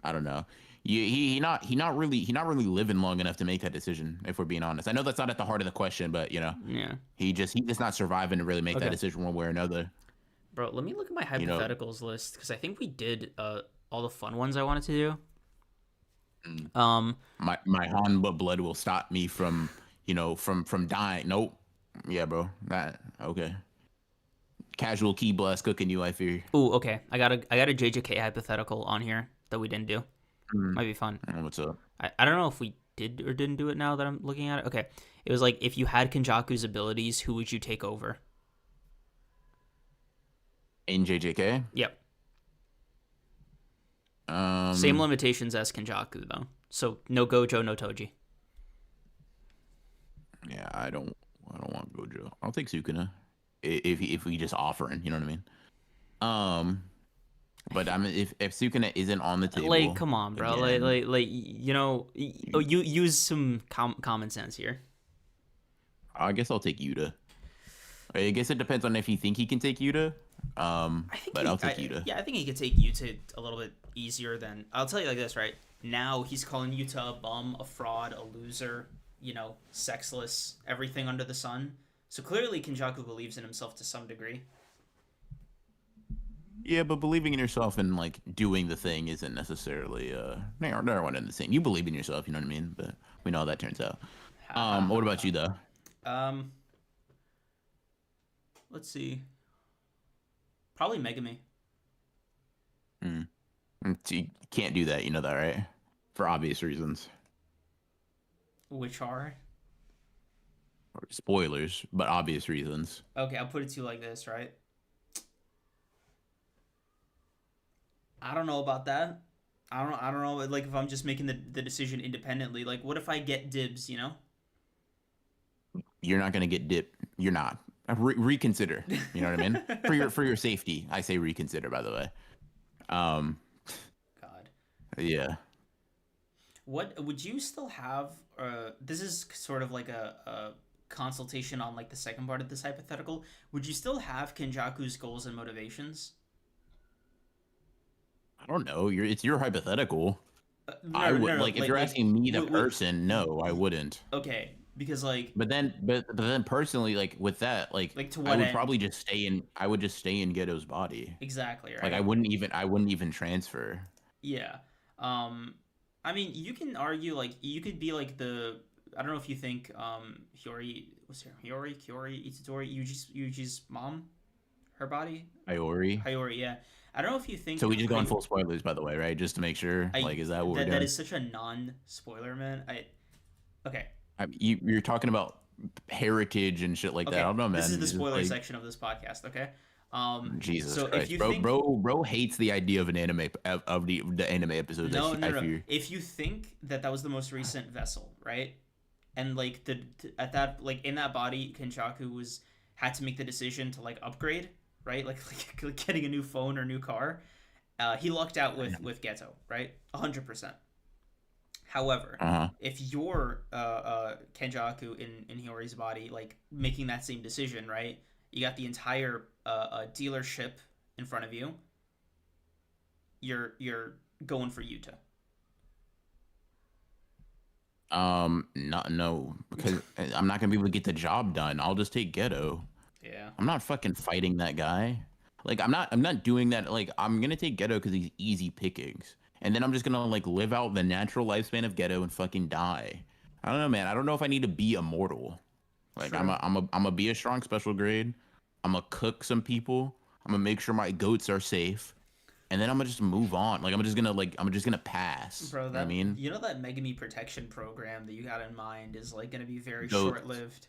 I don't know. He not really living long enough to make that decision. If we're being honest, I know that's not at the heart of the question, but you know, Yeah. he's just not surviving to really make that Okay. decision one way or another. Bro, let me look at my You know, hypotheticals list because I think we did all the fun ones I wanted to do. mm, Um, my Hanba blood will stop me from from dying. Nope. Yeah, bro. That okay. casual key blast cooking you, I fear. Ooh, okay. I got a JJK hypothetical on here that we didn't do. Mm. Might be fun. What's up? I don't know if we did or didn't do it now that I'm looking at it. Okay. It was like if you had Kenjaku's abilities, who would you take over? In JJK? Yep. Um, Same limitations as Kenjaku though. So no Gojo, no Toji. yeah, I don't want Gojo. I'll take Sukuna. If we just offering, you know what I mean? But I mean, if Sukuna isn't on the table, Like, come on, bro. again, You use some common sense here. I guess I'll take Yuta. I guess it depends on if you think he can take Yuta. But I'll take Yuta. Yeah, I think he could take Yuta a little bit easier than. I'll tell you like this, right? Now he's calling Yuta a bum, a fraud, a loser, sexless, everything under the sun. So clearly Kenjaku believes in himself to some degree. Yeah, but believing in yourself and like doing the thing isn't necessarily they're one and the same. You believe in yourself, you know what I mean? But we know how that turns out. What about you though? Let's see. Probably Megami. You can't do that, you know that, right? For obvious reasons. Which are? Or spoilers, but obvious reasons. Okay, I'll put it to you like this, right? I don't know about that. I don't know, like, if I'm just making the decision independently. Like, what if I get dibs, You're not gonna get dipped. You're not. Reconsider. You know what I mean? For your safety, I say reconsider. By the way. God. Yeah. What would you still have? This is sort of like a consultation on like the second part of this hypothetical. Would you still have Kenjaku's goals and motivations? I don't know. It's your hypothetical. No, I would no, like if you're asking me the person. No, I wouldn't. Okay, because like. But then personally, like with that, like to what I would end? probably just stay in. I would just stay in Ghetto's body. Exactly right. Like I wouldn't even transfer. Yeah. I mean, you can argue like you could be like the. I don't know if you think Hiyori was here. Hiyori, Itadori, Yuji's mom, her body. Hiyori, yeah. I don't know if you think. So we just going full spoilers, by the way, right? Just to make sure. Is that what we're doing? That is such a non-spoiler, man. Okay. You're talking about heritage and shit like that. I don't know, man. This is the spoiler section of this podcast. Okay. Jesus so Christ, if you bro hates the idea of an anime of the anime episodes. No. If you think that was the most recent vessel, right? And like at that like in that body, Kenjaku had to make the decision to like upgrade, right? Like getting a new phone or new car. He lucked out with Geto, right? 100%. However, if you're Kenjaku in Hiyori's body, like making that same decision, right? You got the entire dealership in front of you. You're going for Yuta. No, because I'm not gonna be able to get the job done. I'll just take Ghetto. Yeah. I'm not fucking fighting that guy. Like I'm not doing that. Like I'm gonna take Ghetto because he's easy pickings, and then I'm just gonna like live out the natural lifespan of Ghetto and fucking die. I don't know, man. I don't know if I need to be immortal. Like True. I'm a be a strong special grade. I'm gonna cook some people. I'm gonna make sure my goats are safe, and then I'm gonna just move on. Like I'm just gonna pass. Bro, I mean, that Megami protection program that you got in mind is like gonna be very short-lived.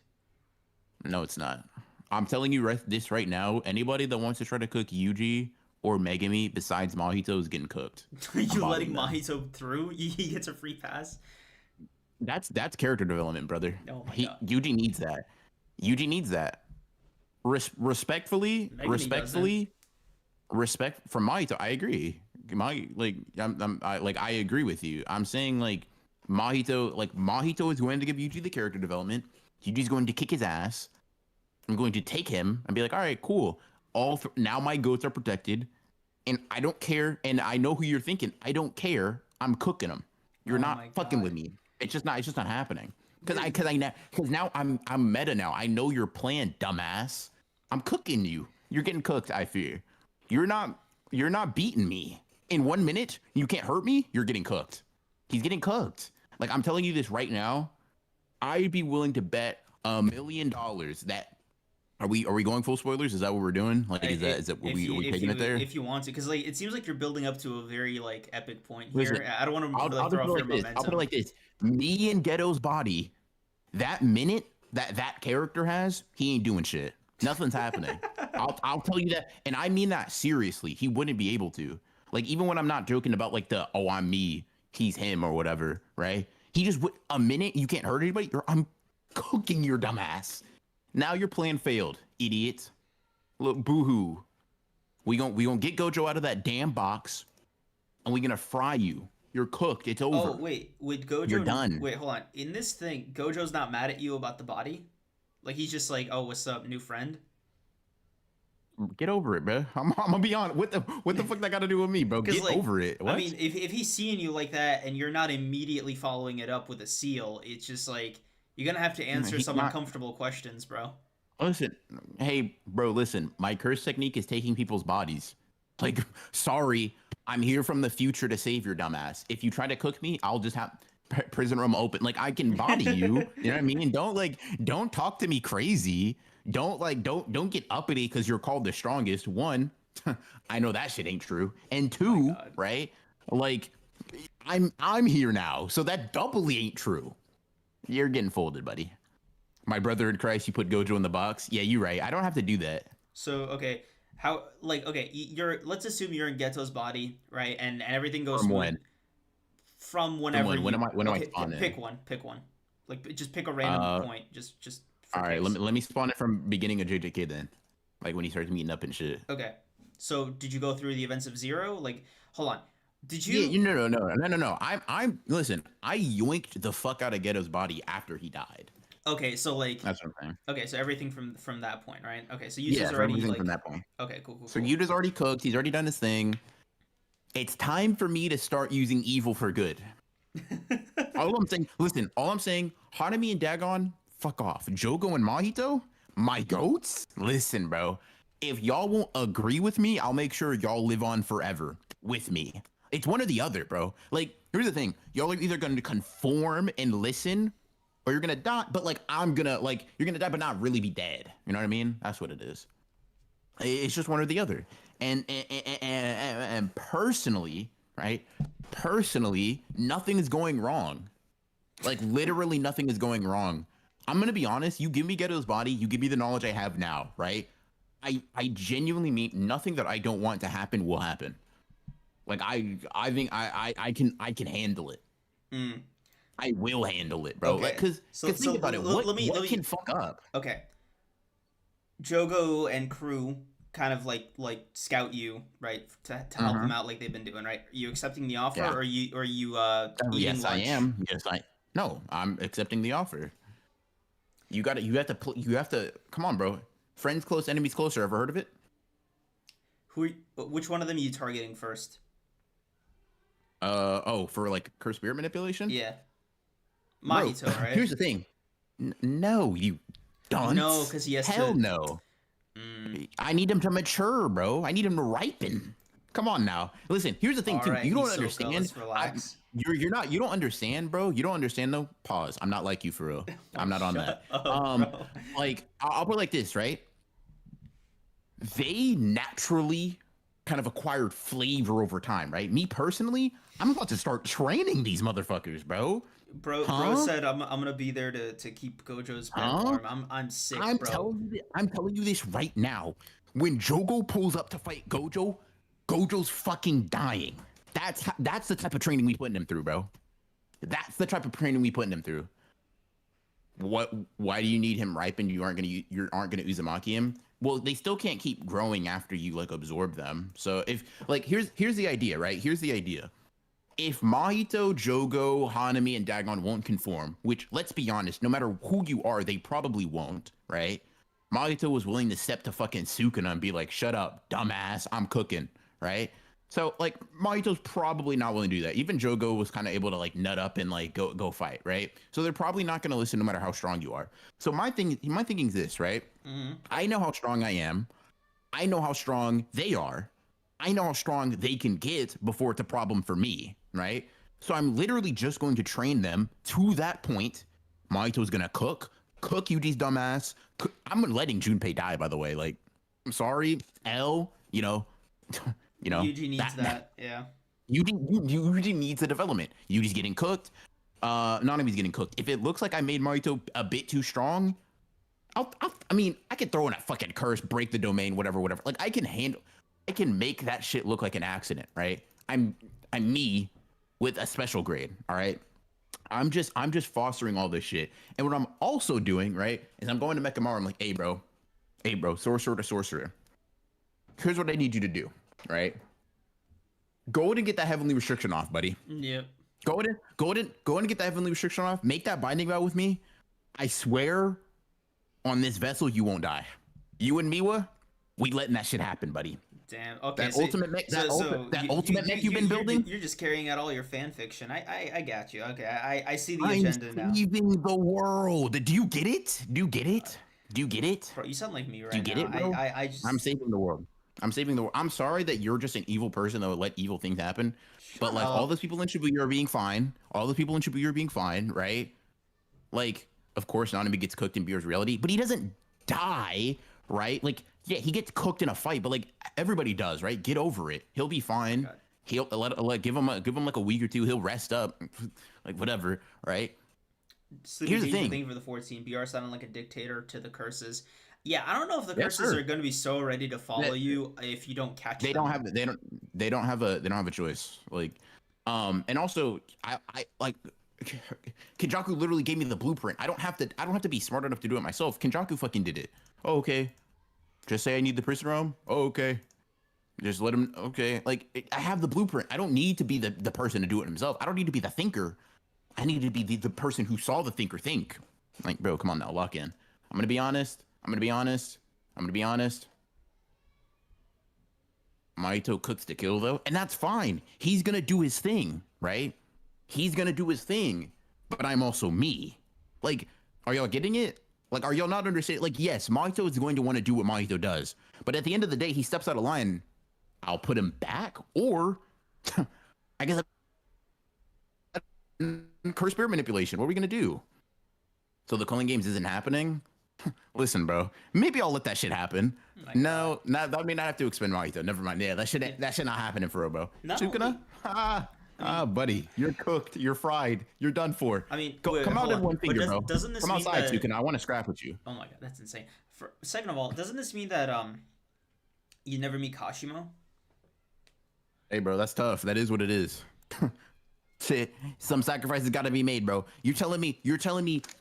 No, it's not. I'm telling you right now. Anybody that wants to try to cook Yuji or Megami besides Mahito is getting cooked. You letting Mahito through? He gets a free pass. That's character development, brother. Oh my God. Yuji needs that. Yuji needs that. Respectfully, respect from Mahito. I agree. I agree with you. I'm saying like Mahito is going to give Yuji the character development. Yuji's going to kick his ass. I'm going to take him and be like, all right, cool. Now my goats are protected, and I don't care. And I know who you're thinking. I don't care. I'm cooking them. You're not fucking with me. It's just not happening. Because now I'm meta now. I know your plan, dumbass. I'm cooking you. You're getting cooked. I fear. You're not beating me in 1 minute. You can't hurt me. You're getting cooked. He's getting cooked. Like I'm telling you this right now. I'd be willing to bet $1 million that Are we going full spoilers? Is that what we're doing? Like, is that what If are you we taking it there? if you want to, because like it seems like you're building up to a very like epic point Listen, here. I don't want to I'll like just throw put off it your like this. I'll put it momentum. like this. Me and Ghetto's body, that minute that character has, he ain't doing shit. Nothing's happening. I'll tell you that, and I mean that seriously. He wouldn't be able to. Like even when I'm not joking about like the oh I'm me, he's him or whatever, right? He just a minute you can't hurt anybody. I'm cooking your dumbass. Now your plan failed, idiot. Look, boohoo. We gonna get Gojo out of that damn box, and we gonna fry you. You're cooked. It's Oh over. wait, would You're Gojo? done. Wait, hold on. In this thing, Gojo's not mad at you about the body. Like he's just like, oh, what's up, new friend? Get over it, bro. I'm gonna be honest. What the fuck that got to do with me, bro? Because Get like, over it. I What? mean, if he's seeing you like that and you're not immediately following it up with a seal, it's just like you're gonna have to answer He's some not. uncomfortable questions, bro. Listen, hey, bro. Listen, my curse technique is taking people's bodies. Like, sorry, I'm here from the future to save your dumbass. If you try to cook me, I'll just have prison room open. Like, I can body you. You know what I mean? Don't talk to me crazy. Don't get uppity because you're called the strongest. One, I know that shit ain't true. And Oh my two, God. right? Like, I'm here now, so that doubly ain't true. You're getting folded, buddy. My brother in Christ, you put Gojo in the box. Yeah, you're right. I don't have to do that. So okay, how like okay, you're let's assume you're in Ghetto's body, right? And everything goes From smooth when? from From whenever when? When you am I? When am I okay, spawning? pick one, like just pick a random Uh, point, just for all right. Let kicks. me let me spawn it from beginning of JJK then, like when he starts meeting up and shit. Okay. So did you go through the events of Zero? Like, hold on. Did Yeah, you? you no. I'm listen. I yoinked the fuck out of Ghetto's body after he died. Okay, so like, That's what I'm saying. okay, so everything from that point, right? Okay, so Yeah, Yusu's for already everything from like, that point. okay, cool, cool, So cool. Yuta's already cooked. He's already done his thing. It's time for me to start using evil for good. All I'm saying, listen, all I'm saying, Hanami and Dagon, fuck off. Jogo and Mahito, my goats? Listen, bro. If y'all won't agree with me, I'll make sure y'all live on forever with me. It's one or the other, bro. Like, here's the thing. Y'all are either gonna conform and listen, or you're gonna die, but like you're gonna die but not really be dead. You know what I mean? That's what it is. It's just one or the other. And personally, right? Personally, nothing is going wrong. Like literally nothing is going wrong. I'm gonna be honest. You give me Ghetto's body, you give me the knowledge I have now, right? I genuinely mean nothing that I don't want to happen will happen. Like I think I can handle it. Mm, I will handle it, bro. Like okay. cause So cause think about it. let me What can fuck up? okay. Jogo and crew kind of like scout you, right, to help Uh-huh. them out like they've been doing, right? Are you accepting the offer, Yeah. or are you eating Yes, I lunch? am. Yes, I. No, I'm accepting the offer. You got to. You have to. You have to. Come on, bro. Friends close, enemies closer. Ever heard of it? Which one of them are you targeting first? Oh, for like curse spirit manipulation, Yeah, bro. Mahito, right? Here's the thing. No, you No, dunce. because he has Hell to. no. Mm, I need him to mature, bro. I need him to ripen. Come on now. Listen, here's the thing all too. right, You don't Hisoka, understand. let's relax. You're not. You don't understand, bro. You don't understand though. Pause. I'm not like you for real. I'm not on that. Shut up, bro. Like I'll put it like this, right? They naturally kind of acquired flavor over time, right? Me personally, I'm about to start training these motherfuckers, bro. Bro Huh? said I'm gonna be there to keep Gojo's bed Huh? warm. I'm sick, I'm bro. telling you, I'm telling you this right now. When Jogo pulls up to fight Gojo, Gojo's fucking dying. That's the type of training we putting him through, bro. That's the type of training we putting him through. What? Why do you need him ripened? You aren't gonna Uzumaki him. Well, they still can't keep growing after you like absorb them. So if like here's the idea, right? Here's the idea. If Mahito, Jogo, Hanami, and Dagon won't conform, which let's be honest, no matter who you are, they probably won't, right? Mahito was willing to step to fucking Sukuna and be like, "Shut up, dumbass, I'm cooking," right? So like Mahito's probably not willing to do that. Even Jogo was kind of able to like nut up and like go fight, right? So they're probably not going to listen no matter how strong you are. So my thinking is this, right? Hmm. I know how strong I am. I know how strong they are. I know how strong they can get before it's a problem for me, right? So I'm literally just going to train them to that point. Mahito's gonna cook. cook Yuji's dumbass. I'm letting Junpei die, by the way. Like, I'm sorry, L. Yuji needs that. Yeah. Yuji needs a development. Yuji's getting cooked. Nanami's getting cooked. If it looks like I made Mahito a bit too strong, I mean, I could throw in a fucking curse, break the domain, whatever. Like, I can make that shit look like an accident, right? I'm me with a special grade, all right? I'm just fostering all this shit. And what I'm also doing, right, is I'm going to Mechamaru. I'm like, hey, bro, sorcerer to sorcerer. Here's what I need you to do, right? Go ahead and get that heavenly restriction off, buddy. Yep. Go ahead and get that heavenly restriction off. Make that binding vow with me. I swear, on this vessel, you won't die. You and Miwa, we letting that shit happen, buddy. Damn. Okay. That ultimate mech you've been building. You're just carrying out all your fan fiction. I got you. Okay. I see the agenda now. I'm saving the world. Do you get it? Do you get it? Bro, you sound like me right now. Do you get it, bro? I'm saving the world. I'm sorry that you're just an evil person that would let evil things happen. But like all those people in Shibuya are being fine. Right? Like, of course, Nanami gets cooked in Beer's reality, but he doesn't die, right? Like, yeah, he gets cooked in a fight, but like everybody does, right? Get over it. He'll be fine. God. He'll give him like a week or two. He'll rest up, like whatever, right? Here's the thing for the 14. BR sounding like a dictator to the curses. Yeah, I don't know if the curses are going to be so ready to follow you if you don't catch them. They don't have a choice. Like, and also I like Kenjaku literally gave me the blueprint. I don't have to be smart enough to do it myself. Kenjaku fucking did it. Oh, okay. Just say I need the prison realm. Oh, okay. Just let him. Okay. Like, I have the blueprint. I don't need to be the person to do it himself. I don't need to be the thinker. I need to be the person who saw the thinker think. Like, bro, come on now, lock in. I'm gonna be honest. Mahito cooks to kill, though, and that's fine. He's gonna do his thing, right? But I'm also me. Like, are y'all getting it? Like, are y'all not understanding? Like, yes, Mahito is going to want to do what Mahito does, but at the end of the day, he steps out of line. I'll put him back, or I guess curse spirit manipulation. What are we gonna do? So the Culling Games isn't happening. Listen, bro. Maybe I'll let that shit happen. No, that mean I have to expend Mahito. Never mind. Yeah, that shit not happening for real, bro. Sukuna? Buddy, you're cooked. You're fried. You're done for. I mean, come out in one finger, bro. Doesn't this come mean outside, that... Sukuna. I want to scrap with you. Oh my god, that's insane. Second of all, doesn't this mean that you never meet Kashimo? Hey, bro, that's tough. That is what it is. Shit, some sacrifices got to be made, bro. You're telling me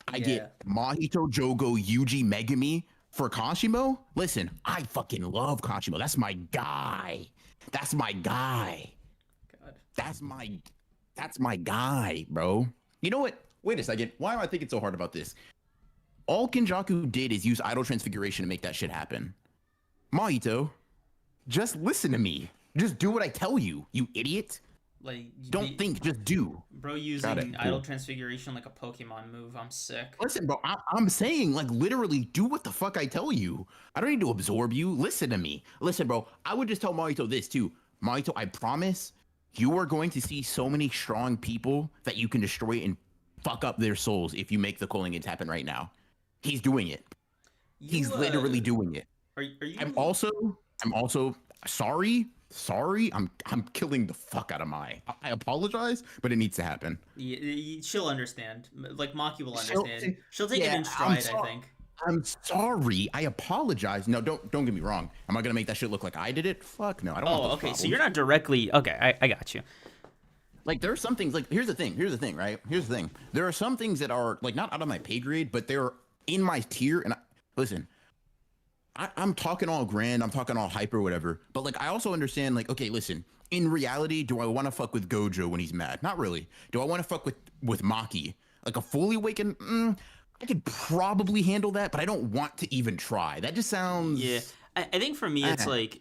I get Mahito, Jogo, Yuji, Megami for Kashimo? Listen, I fucking love Kashimo. That's my guy. God. That's my guy, bro. You know what? Wait a second. Why am I thinking so hard about this? All Kenjaku did is use idle transfiguration to make that shit happen. Mahito, just listen to me. Just do what I tell you, you idiot. Like, don't think, just do. Bro, using idle transfiguration like a Pokemon move. I'm sick. Listen, bro, I'm saying, like, literally do what the fuck I tell you. I don't need to absorb you. Listen to me. Listen, bro, I would just tell Mahito this too. Mahito, I promise you are going to see so many strong people that you can destroy and fuck up their souls if you make the Culling Games happen right now. He's doing it. He's literally doing it. Are you... I'm also sorry. I'm killing the fuck out of Mai. I apologize, but it needs to happen. Yeah, she'll understand. Like, Maki will understand. She'll take it in stride, I think. I'm sorry. I apologize. No, don't get me wrong. Am I gonna make that shit look like I did it? Fuck no. I don't. Oh, okay. So you're not directly. Okay, I got you. Like, there are some things. Like, here's the thing, right? Here's the thing. There are some things that are like not out of my pay grade, but they're in my tier. And listen. I'm talking all grand, I'm talking all hyper, whatever. But like, I also understand, like, okay, listen. In reality, do I want to fuck with Gojo when he's mad? Not really. Do I want to fuck with Maki? Like a fully awakened? I could probably handle that, but I don't want to even try. That just sounds. Yeah, I think for me, it's like.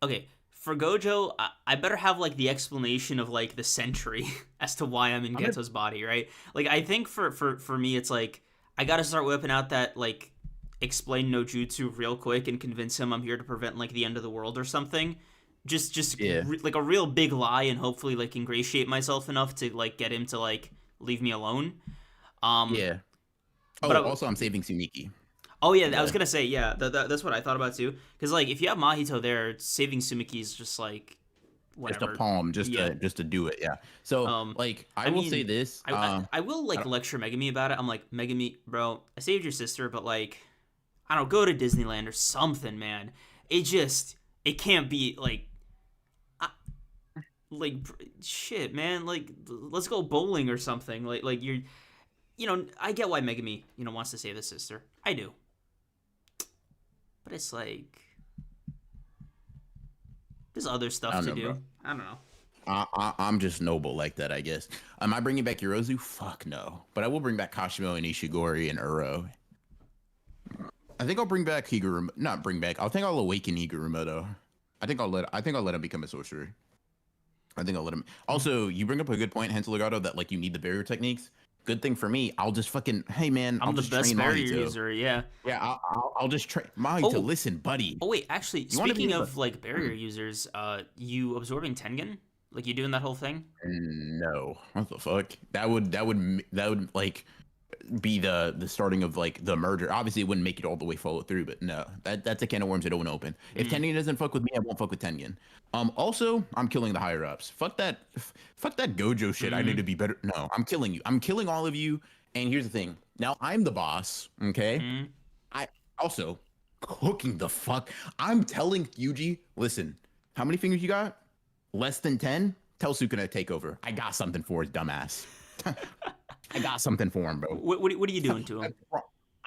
Okay, for Gojo, I better have like the explanation of like the sentry as to why I'm in Geto's body, right? Like, I think for me, it's like. I gotta start whipping out that, like, explain no jutsu real quick and convince him I'm here to prevent, like, the end of the world or something. Like, a real big lie and hopefully, like, ingratiate myself enough to, like, get him to, like, leave me alone. Um, Yeah. but Oh, also I'm saving Sumiki. oh yeah, I was The gonna say yeah. That's what I thought about too. Because like if you have Mahito there, saving Sumiki is just like just a whatever. palm, Yeah. just to do it. Yeah. So Um, like I I will say mean, this. I will I like don't, lecture Megami about it. I'm like Megami, bro. I saved your sister, but like I don't know, go to Disneyland or something, man. It just it can't be I, like shit, man. Like let's go bowling or something. Like you're I get why Megami wants to save his sister. I do, but it's like there's other I stuff don't to know, bro. do. I don't know. I'm just noble like that, I guess. Am I bringing back Yorozu? Fuck no. But I will bring back Kashimo and Ishigori and Uro. I think I'll bring back Higuruma. Not bring back. I think I'll awaken Higuruma though. I think I'll let him become a sorcerer. I think I'll let him. Also, you bring up a good point, Hensel Legato, that like you need the barrier techniques. Good thing for me, I'll just fucking. Hey man, I'm I'll the just best train barrier Mahito. user. Yeah. Yeah, I'll just train Mahito. Oh, Listen, buddy. oh wait. Actually, You want to be speaking able to. of like barrier users, you absorbing Tengen? Like you doing that whole thing? No, what the fuck? That would like be the starting of like the merger. Obviously, it wouldn't make it all the way follow through, but no, that's a can of worms I don't want to open. If Mm. Tengen doesn't fuck with me, I won't fuck with Tengen. Also, I'm killing the higher ups. Fuck that Gojo shit. I need Mm. to be better. No, I'm killing you. I'm killing all of you. And here's the thing. Now I'm the boss. Okay. Mm. I also cooking the fuck. I'm telling Yuji, listen, how many fingers you got? Less than 10? Tell Sukuna to take over. I got something for his dumbass. I got something for him, bro. What are you doing to him?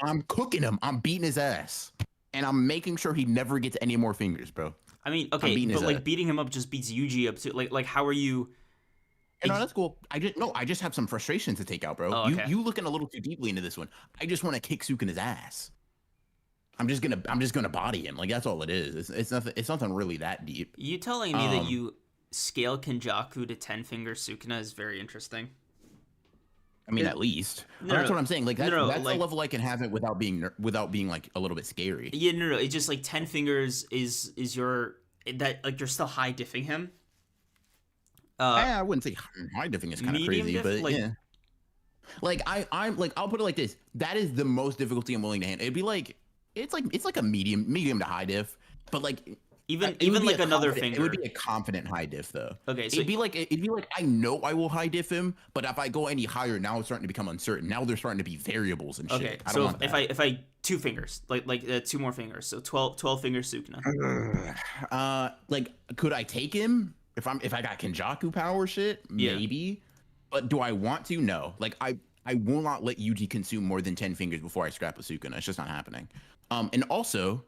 I'm cooking him. I'm beating his ass. And I'm making sure he never gets any more fingers, bro. I mean, I'm okay, beating but his like ass. beating him up just beats Yuji up too. Like how are you? You know, that's cool. I just have some frustration to take out, bro. Oh, You okay. you looking a little too deeply into this one. I just want to kick Sukuna's ass. I'm just gonna body him. Like that's all it is. It's nothing really that deep. You telling me that Um you scale Kenjaku to 10 finger Sukuna is very interesting. I mean, It, at least. no, That's no, what I'm saying. Like no, that's the like level I can have it without being like a little bit scary. yeah, no. It's just like 10 fingers is your that like you're still high diffing him. I wouldn't say high diffing is kind of Medium crazy, diff, but like yeah. Like I'm like I'll put it like this. That is the most difficulty I'm willing to handle. It'd be like it's like a medium to high diff, but like even it would even be like a another confident, it would finger. be a confident high diff though. Okay, so It'd be like I know I will high diff him, but if I go any higher, now it's starting to become uncertain. Now there's starting to be variables and shit. okay, I don't so want if that. I two fingers, two more fingers, so 12 fingers Sukuna. Like could I take him if I got Kenjaku power shit? Yeah. Maybe. But do I want to? No. Like I will not let Yuji consume more than 10 fingers before I scrap a Sukuna. It's just not happening. And also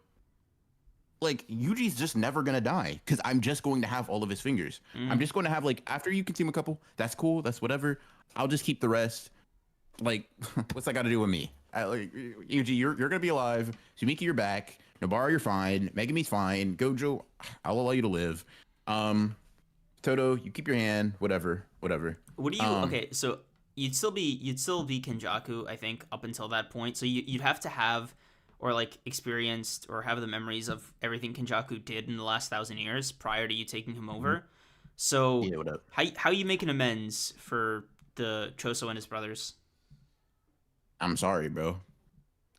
like Yuji's just never gonna die because I'm just going to have all of his fingers. I'm Mm. just going to have like after you consume a couple, that's cool, that's whatever. I'll just keep the rest. Like, what's that got to do with me? Like, Yuji, you're gonna be alive. Sumiki, you're back. Nobara, you're fine. Megami's fine. Gojo, I'll allow you to live. Toto, you keep your hand. Whatever. What do you okay, so you'd still be Kenjaku, I think, up until that point. So you'd have to have or like experienced or have the memories of everything Kenjaku did in the last 1,000 years prior to you taking him over. So Yeah, what up? how you making amends for the Choso and his brothers? I'm sorry, bro.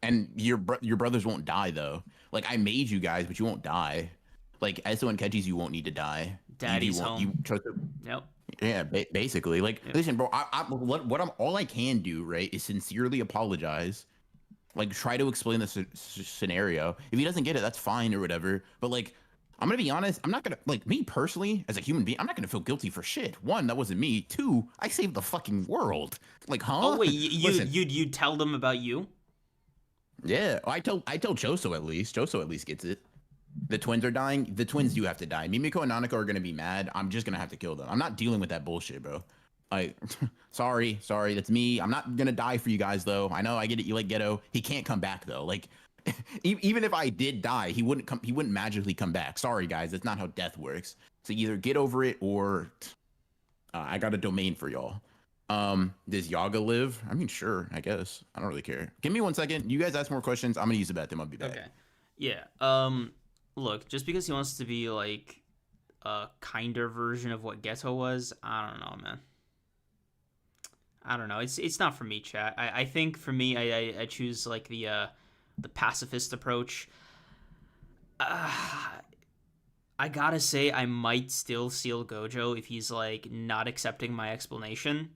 And your brothers won't die though. Like I made you guys, but you won't die. Like Esso and Kechi's, you won't need to die. Daddy's You won't. home. You trust it. Yep. Yeah, basically. Like, Yep. listen, bro. What I'm all I can do, right, is sincerely apologize. Like, try to explain the scenario. If he doesn't get it, that's fine or whatever. But like, I'm gonna be honest. I'm not gonna like me personally as a human being. I'm not gonna feel guilty for shit. One, that wasn't me. Two, I saved the fucking world. Like, Oh huh? wait, Listen, you'd tell them about you? yeah. I tell Choso at least. Choso at least gets it. The twins are dying. The twins do have to die. Mimiko and Nanako are gonna be mad. I'm just gonna have to kill them. I'm not dealing with that bullshit, bro. Like, sorry, that's me. I'm not gonna die for you guys though. I know, I get it. You like Ghetto. He can't come back though. Like, even if I did die, he wouldn't come. He wouldn't magically come back. Sorry, guys. That's not how death works. So either get over it or I got a domain for y'all. Does Yaga live? I mean, sure. I guess. I don't really care. Give me 1 second. You guys ask more questions. I'm gonna use the bathroom. I'll be back. Okay. Yeah. Look, just because he wants to be like a kinder version of what Ghetto was, I don't know, man. I don't know. It's not for me, chat. I think for me, I choose like the pacifist approach. Uh, I gotta say, I might still seal Gojo if he's like not accepting my explanation.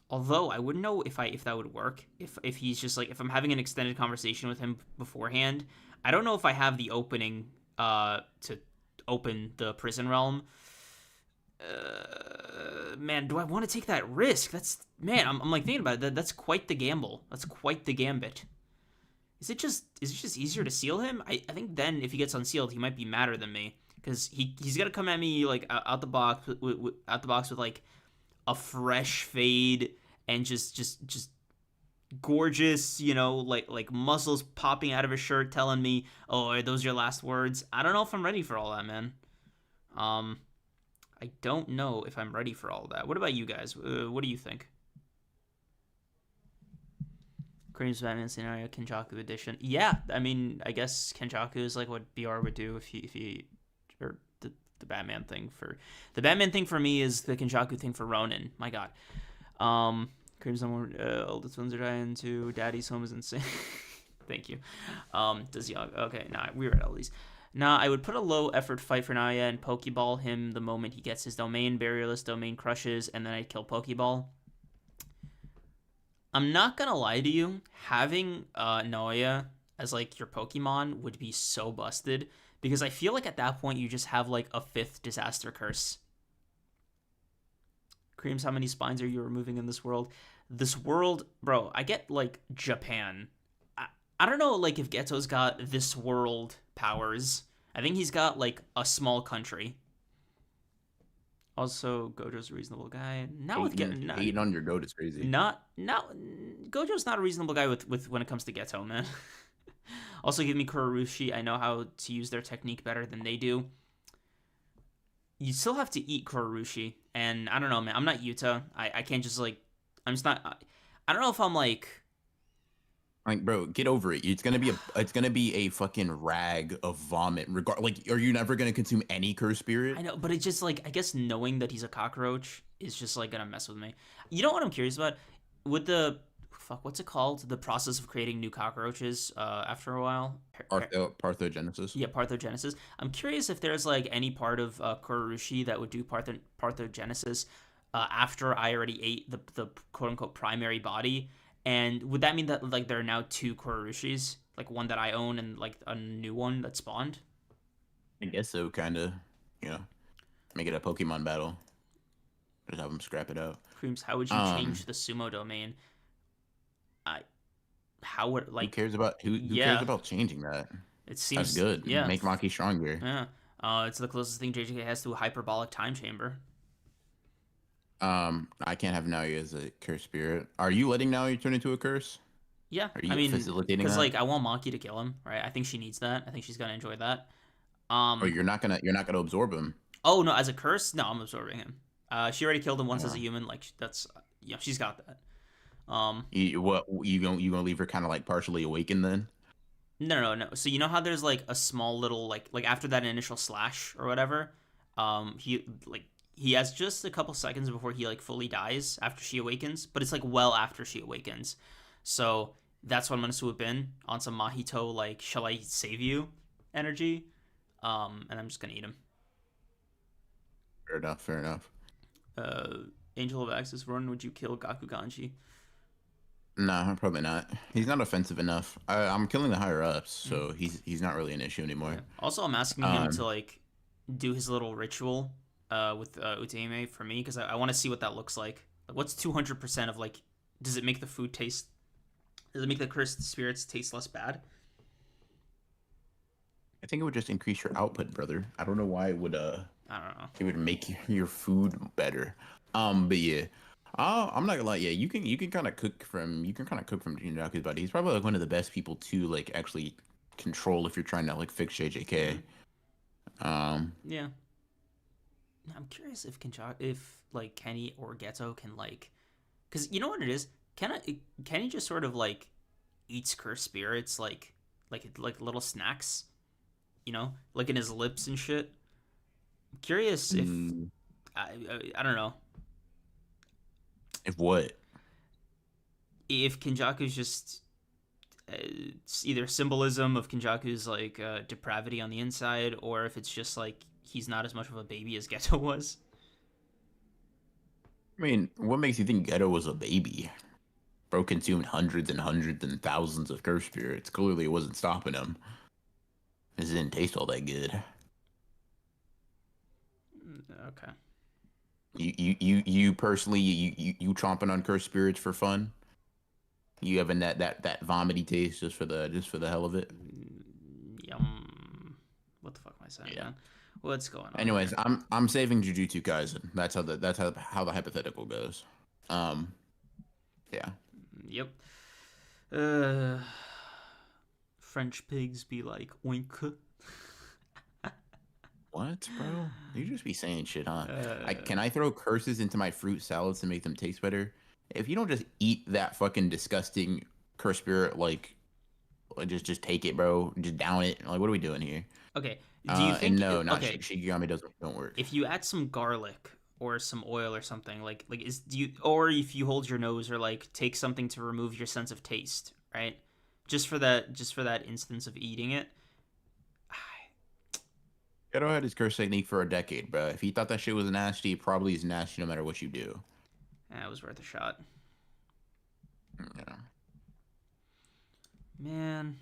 Although I wouldn't know if that would work. If he's just like if I'm having an extended conversation with him beforehand, I don't know if I have the opening to open the prison realm. Man, do I want to take that risk? That's man, I'm like thinking about it. That's quite the gamble. That's quite the gambit. Is it just easier to seal him? I think then if he gets unsealed, he might be madder than me because he's gonna come at me like out the box out the box with like a fresh fade and just gorgeous, like muscles popping out of his shirt, telling me, "Oh, are those your last words?" I don't know if I'm ready for all that, man. Um, I don't know if I'm ready for all that. What about you guys? What do you think? Cream's Batman scenario, Kenjaku edition. Yeah, I mean, I guess Kenjaku is like what BR would do if he or the Batman thing for the Batman thing for me is the Kenjaku thing for Ronin. My God. Cream's oldest ones are dying too. Daddy's home is insane. Thank you. Does he? Okay, nah, we read all these. Nah, I would put a low effort fight for Naya and Pokeball him the moment he gets his domain, barrierless domain crushes, and then I'd kill Pokeball. I'm not gonna lie to you, having Noya as like your Pokemon would be so busted because I feel like at that point you just have like a fifth disaster curse. Creams, how many spines are you removing in this world? This world, bro, I get like Japan. I don't know like if Geto's got this world powers. I think he's got like a small country. Also, Gojo's a reasonable guy. Not with Geto. Hating on your goat is crazy. Not Gojo's not a reasonable guy with when it comes to Geto, man. Also, give me Kurorushi. I know how to use their technique better than they do. You still have to eat Kurorushi, and I don't know, man. I'm not Yuta. I can't just like. I'm just not. I don't know if I'm like, bro, get over it. It's gonna be a fucking rag of vomit. Like, are you never gonna consume any curse spirit? I know, but it's just like I guess knowing that he's a cockroach is just like gonna mess with me. You know what I'm curious about? With the what's it called? The process of creating new cockroaches after a while. Parthogenesis. Yeah, parthogenesis. I'm curious if there's like any part of Kurorushi that would do parthogenesis after I already ate the quote unquote primary body. And would that mean that like there are now two Kurorushis, like one that I own and like a new one that spawned? I guess so, kind of. You know, make it a Pokemon battle. Just have them scrap it out. Creams, how would you change the sumo domain? I how would like who cares about changing that? It seems that's good. Yeah, Make Maki stronger. Yeah, it's the closest thing JJK has to a hyperbolic time chamber. I can't have Naoya as a curse spirit. Are you letting Naoya turn into a curse? Yeah, Are you facilitating because that? like I want Maki to kill him, right? I think she needs that. I think she's gonna enjoy that. Or you're not gonna absorb him. Oh no, as a curse, no, I'm absorbing him. She already killed him once as a human. Like that's she's got that. You gonna leave her kind of like partially awakened then? No. So you know how there's like a small little like after that initial slash or whatever, he has just a couple seconds before he like fully dies after she awakens, but it's like well after she awakens. So that's what I'm gonna swoop in on some Mahito like shall I save you energy, and I'm just gonna eat him. Fair enough. Angel of Axis, Ronin, would you kill Gaku Ganji? No, probably not. He's not offensive enough. I'm killing the higher ups, so he's not really an issue anymore. Yeah. Also, I'm asking him to like do his little ritual with Utame for me because I want to see what that looks like. Like, what's 200% of like? Does it make the food taste? Does it make the cursed spirits taste less bad? I think it would just increase your output, brother. I don't know why it would. I don't know. It would make your food better. But yeah. I'm not gonna lie. Yeah, you can kind of cook from Jinjaku's body. He's probably like one of the best people to like actually control if you're trying to like fix JJK. Yeah. I'm curious if like Kenny or Geto can like, because you know what it is. Kenny just sort of like eats cursed spirits like little snacks, like in his lips and shit. I'm curious if I don't know. If what? if Kenjaku's just it's either symbolism of Kenjaku's like depravity on the inside, or if it's just like he's not as much of a baby as Geto was. I mean, what makes you think Geto was a baby? Bro consumed hundreds and hundreds and thousands of curse spirits. Clearly, it wasn't stopping him. It didn't taste all that good. Okay. You personally, you chomping on cursed spirits for fun? You having that vomity taste just for the hell of it? Yum. What the fuck am I saying, Yeah. man? What's going on? Anyways, Here? I'm saving Jujutsu Kaisen. That's how the hypothetical goes. Yeah. Yep. Uh, French pigs be like oink. What, bro? You just be saying shit, huh? Uh, Can I throw curses into my fruit salads to make them taste better? If you don't just eat that fucking disgusting curse spirit, like just take it, bro. Just down it. Like, what are we doing here? okay. Do you And think? no, not Okay. Shikigami don't work. If you add some garlic or some oil or something, like is do you or if you hold your nose or like take something to remove your sense of taste, right? Just for that instance of eating it. Geto had his curse technique for a decade, bro. If he thought that shit was nasty, it probably is nasty no matter what you do. It was worth a shot. Yeah. Man.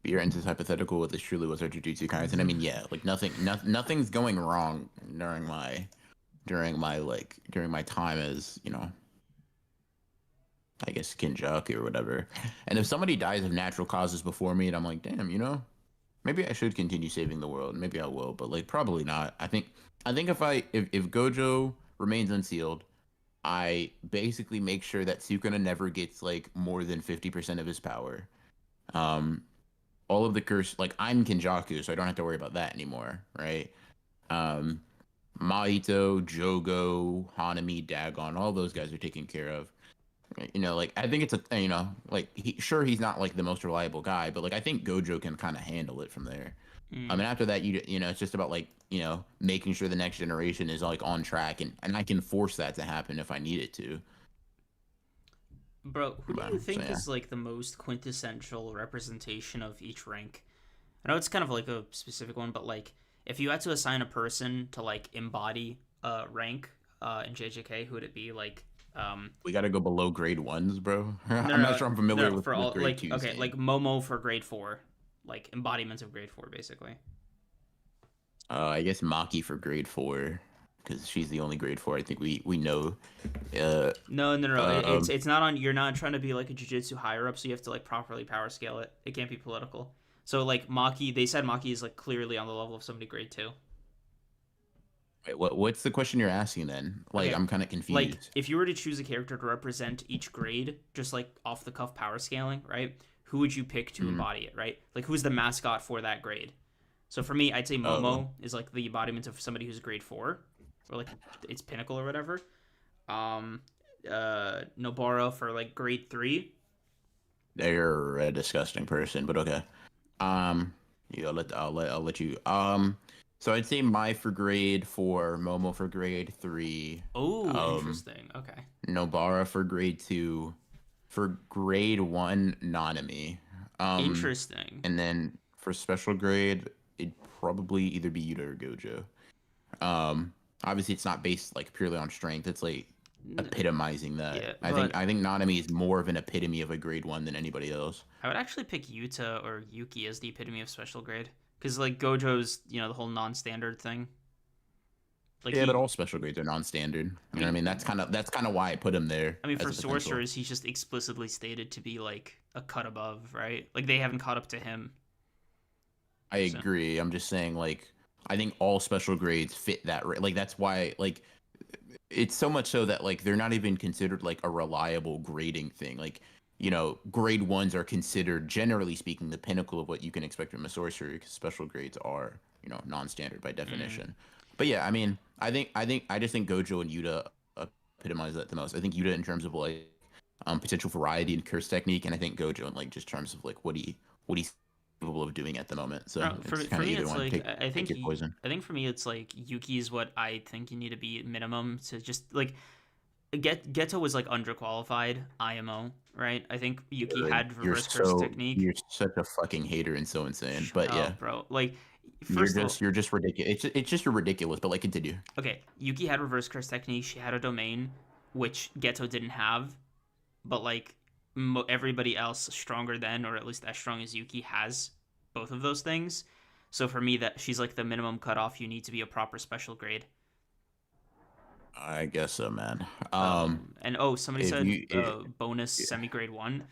You're into this hypothetical with this truly was our Jujutsu Kaisen. I mean, yeah, like nothing's going wrong during my time as, I guess Kinjaku or whatever. And if somebody dies of natural causes before me and I'm like, damn, maybe I should continue saving the world. Maybe I will, but like probably not. I think if Gojo remains unsealed, I basically make sure that Sukuna never gets like more than 50% of his power. All of the curse, like I'm Kinjaku, so I don't have to worry about that anymore, right? Um, Mahito, Jogo, Hanami, Dagon, all those guys are taken care of. Like I think it's like sure he's not like the most reliable guy, but like I think Gojo can kind of handle it from there. And after that, it's just about like making sure the next generation is like on track, and I can force that to happen if I need it to. Bro, who do you So think yeah. is like the most quintessential representation of each rank? I know it's kind of like a specific one, but like if you had to assign a person to like embody a rank in JJK, who would it be? Like, We got to go below grade ones, bro. no, I'm not sure I'm familiar no, with, for all grade like twos. okay, like Momo for grade 4, like embodiments of grade 4, basically. I guess Maki for grade 4, because she's the only grade 4 I think we know. No, no, no. Um, It's not on. You're not trying to be like a jujitsu higher up, so you have to like properly power scale it. It can't be political. So like Maki, they said Maki is like clearly on the level of somebody grade 2. wait, what's the question you're asking then? Like, Okay, I'm kind of like confused. if you were to choose a character to represent each grade, just like off the cuff power scaling, right? Who would you pick to Mhm. embody it, right? Like who's the mascot for that grade? So for me, I'd say Oh, Momo is like the embodiment of somebody who's grade 4, or like its pinnacle or whatever. Um, Nobara for like grade 3. they're a disgusting person, but okay. Yeah, I'll let you. So I'd say Mai for grade 4, Momo for grade 3, Oh, um, interesting. Okay. Nobara for grade 2, for grade 1, Nanami. Um, Interesting. and then for special grade, it'd probably either be Yuta or Gojo. Obviously it's not based like purely on strength. It's like epitomizing that. Yeah, I think but I think Nanami is more of an epitome of a grade 1 than anybody else. I would actually pick Yuta or Yuki as the epitome of special grade. Because, like, Gojo's, the whole non standard thing. Like, Yeah, but all special grades are non-standard. You I know what I mean, mean? That's kind of why I put him there as for a potential. sorcerers, he's just explicitly stated to be, like, a cut above, right? Like, they haven't caught up to him. I So, agree. I'm just saying, like, I think all special grades fit that. Like, that's why, like, it's so much so that like they're not even considered like a reliable grading thing. Like, grade ones are considered, generally speaking, the pinnacle of what you can expect from a sorcerer, because special grades are, non-standard by mm, definition. But yeah, I mean, I just think Gojo and Yuta epitomize that the most. I think Yuta in terms of like potential variety and curse technique, and I think Gojo in like just terms of like what he's capable of doing at the moment. So it's for kind of me, either it's one. like, Take I take think, your poison. I think for me, it's like Yuki is what I think you need to be minimum to just, like, Geto was like underqualified IMO, right? I think Yuki had You're reverse curse so technique. you're such a fucking hater and so insane. Shut But yeah, up, bro. Like, first of all, you're just ridiculous. It's just you're ridiculous. But like, continue. okay, Yuki had reverse curse technique. She had a domain, which Geto didn't have, but like everybody else stronger than, or at least as strong as Yuki, has both of those things. So for me, that she's like the minimum cutoff. You need to be a proper special grade. I guess so, man. And oh, somebody If said you bonus semi grade one.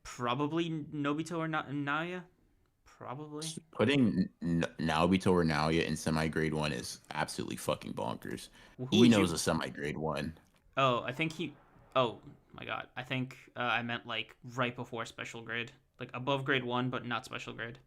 Probably Nobito or Naya. Probably. putting Naobito or Naoya in semi grade one is absolutely fucking bonkers. Who would Ino's you? a semi grade one. Oh, I think he. Oh my god. I think I meant like right before special grade, like above grade one, but not special grade.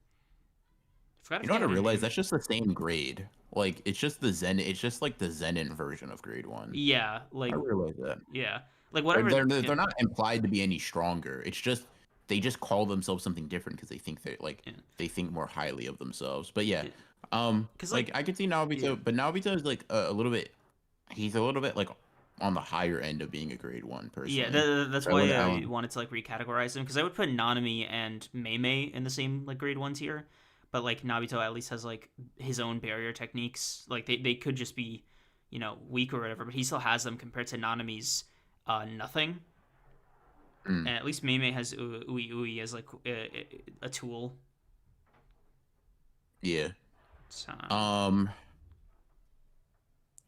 I forgot You if know he what I had a realized? name. That's just the same grade. Like it's just the Zen. It's just like the Zenin version of grade one. Yeah, I like realized that. yeah, like whatever. Yeah, They're not implied to be any stronger. It's just they just call themselves something different because they think yeah, they think more highly of themselves. But yeah, yeah. Cause like like I could see yeah, Naobito, but Naobito is like a little bit. He's a little bit like on the higher end of being a grade one yeah. personally. That's So why I I would, wanted to like recategorize them because I would put Nanami and Meimei in the same like grade one tier, but like Nabito at least has like his own barrier techniques. Like they could just be, weak or whatever, but he still has them compared to Nanami's nothing. mm, And at least Meimei has Ui Ui as like a tool. yeah. So, Um,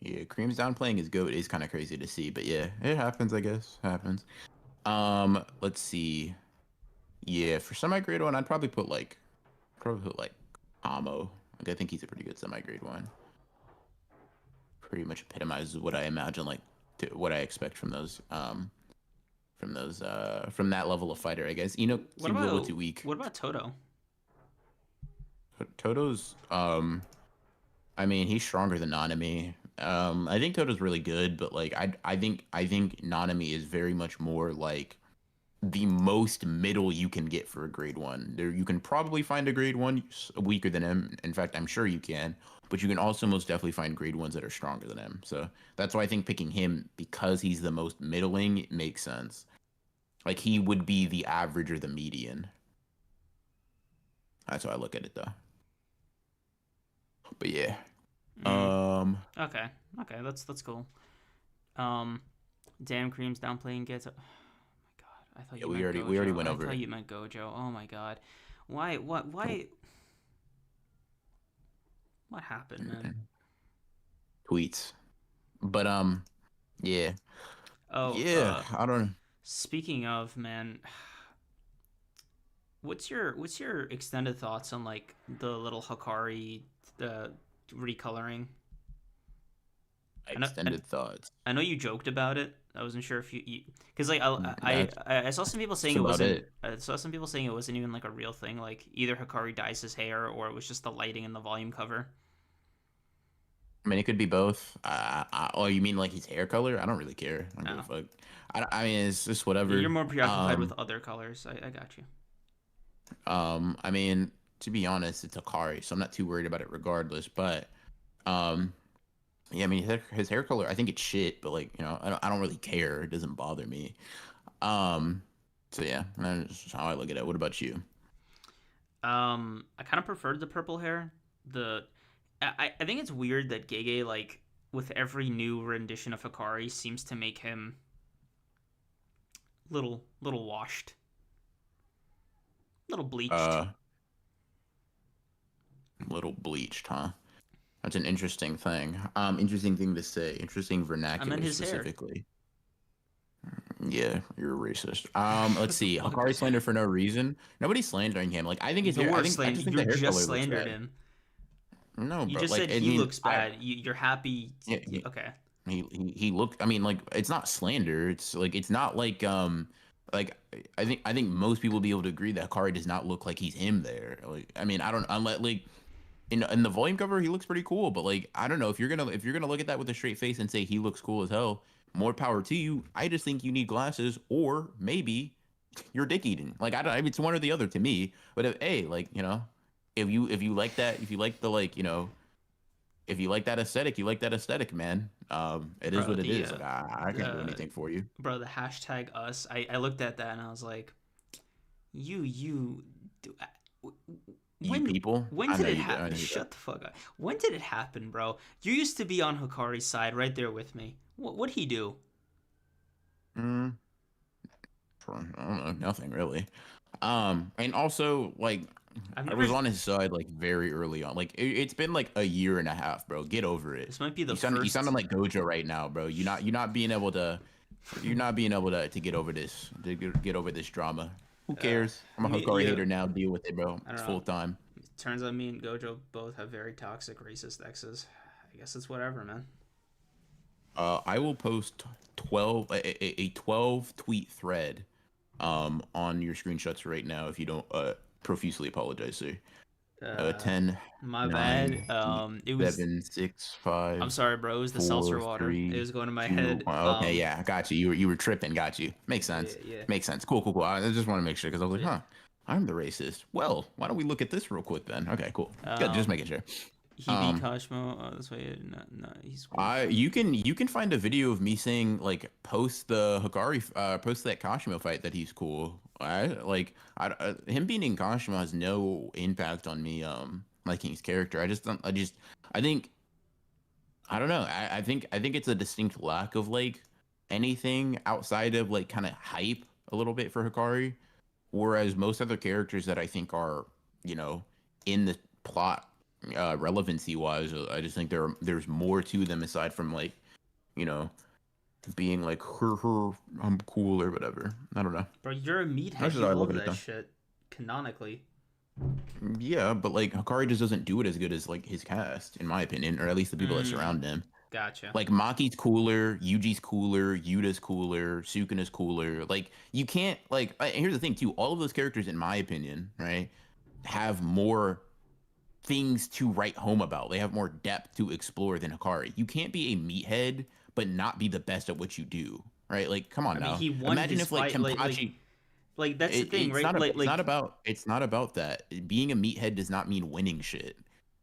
yeah. Cream's downplaying his goat is kind of crazy to see, but yeah, it happens. I guess happens. Let's see. Yeah, for semi grade one, I'd probably put like Amo. Like I think he's a pretty good semi grade one. Pretty much epitomizes what I imagine what I expect from that level of fighter, I guess. what Seems a little about too weak. what about Toto? Toto's I mean, he's stronger than Nanami. I think Toto's really good, but like I think Nanami is very much more like the most middle you can get for a grade one. There, you can probably find a grade one weaker than him. In fact, I'm sure you can, but you can also most definitely find grade ones that are stronger than him. So that's why I think picking him because he's the most middling makes sense. Like he would be the average or the median. That's how I look at it, though. But yeah, Mm, um, okay, okay, that's cool. Um, Damn Cream's downplaying gets. Oh my god, I thought yeah, you meant we already Gojo. went I over thought it. you meant Gojo. Oh my god, why? What? Why? What happened, man? Tweets, but yeah, Oh, yeah. I don't. speaking of, man, what's your extended thoughts on like the little Hikari uh, recoloring? I know I, Extended thoughts. I know you joked about it. I wasn't sure if you because like That's I saw some people saying that's it about wasn't. it. I saw some people saying it wasn't even like a real thing. Like either Hikari dyes his hair or it was just the lighting in the volume cover. I mean, it could be both. Oh, you mean like his hair color? I don't really care. I don't give a No, fuck. I mean, it's just you're whatever. more preoccupied with other colors. I got you. I mean, to be honest, it's Akari, so I'm not too worried about it regardless. But, um, yeah, I mean, his hair color, I think it's shit, but like, I don't really care. It doesn't bother me. Um, so yeah, that's just how I look at it. What about you? I kind of preferred the purple hair. The I think it's weird that Gege like with every new rendition of Hikari seems to make him little washed, little bleached. Uh, Little bleached, huh? That's an interesting thing. Interesting thing to say. Interesting I meant vernacular his hair. specifically. Yeah, you're a racist. Let's What the see. fuck? Hikari slander for no reason. Nobody's slandering him. Like I think his hair. You're I slander. just think You the hair just color looks slandered bad. him. No, You bro. just Like said I he mean, looks bad. You're happy. yeah, Okay. he looked. I mean, like it's not slander. It's like it's not like I think most people will be able to agree that Hikari does not look like he's him there. Like I mean, I don't unless like in the volume cover he looks pretty cool, but like I don't know if you're gonna look at that with a straight face and say he looks cool as hell. More power to you. I just think you need glasses, or maybe you're dick eating. Like I don't. I mean, it's one or the other to me. But if like if you like that, if you like the like if you like that aesthetic, you like that aesthetic, man. It is Bro, what it the is. Like I can't do the anything for you. bro, the hashtag us. I looked at that and I was like, you do, You people, when I did know it you do. I happen? know you do. Shut the fuck up. When did it happen, bro? You used to be on Hikari's side, right there with me. What'd he do? Mm, I don't know, nothing really. And also like I've I never. was on his side like very early on. Like it's been like a year and a half, bro. Get over it. This might be the You sounding first. like Gojo right now, bro. You're not being able to to get over this get over this drama. Who cares? I'm a Hokari Yeah, hater now. Deal with it, bro. I don't It's know. full time. Turns out me and Gojo both have very toxic racist exes. I guess it's whatever, man. I will post 12 a 12 tweet thread on your screenshots right now if you don't profusely apologize, sir. Uh, 10, my 9, bad. 8, It was. 7, 6, I'm 5, sorry, bro. It was the seltzer 4, water. It 3, was going to my 2, head. 1. Okay, yeah, I got you. You were tripping. Got you. Makes Yeah, sense. yeah, Makes sense. Cool, cool, cool. I just want to make sure because I was like, yeah. huh, I'm the racist. Well, why don't we look at this real quick then? Okay, cool. Good. Just Um, making sure. he beat Um, Kashmo. This way, no, he's weak. I you can find a video of me saying like post that Kashimo fight that he's cool. Him beating Kashimo has no impact on me liking his character. I just don't I think I don't know. I think it's a distinct lack of like anything outside of like kind of hype a little bit for Hikari, whereas most other characters that I think are, you know, in the plot relevancy wise, I just think there's more to them aside from like, you know, being like her I'm cool or whatever. I don't know. Bro, you're a That's meathead. just You how I look love at it that though. shit. Canonically. Yeah, but like Hikari just doesn't do it as good as like his cast, in my opinion, or at least the people that Hmm. surround him. Gotcha. Like Maki's cooler, Yuji's cooler, Yuta's cooler, Sukuna's cooler. Like you can't like here's the thing too, all of those characters in my opinion, right, have more things to write home about. They have more depth to explore than Hikari. You can't be a meathead but not be the best at what you do, right? Like come on I mean, now. he won Imagine his if like fight. Kenpachi Like that's the thing, right? it's not about that. Being a meathead does not mean winning shit.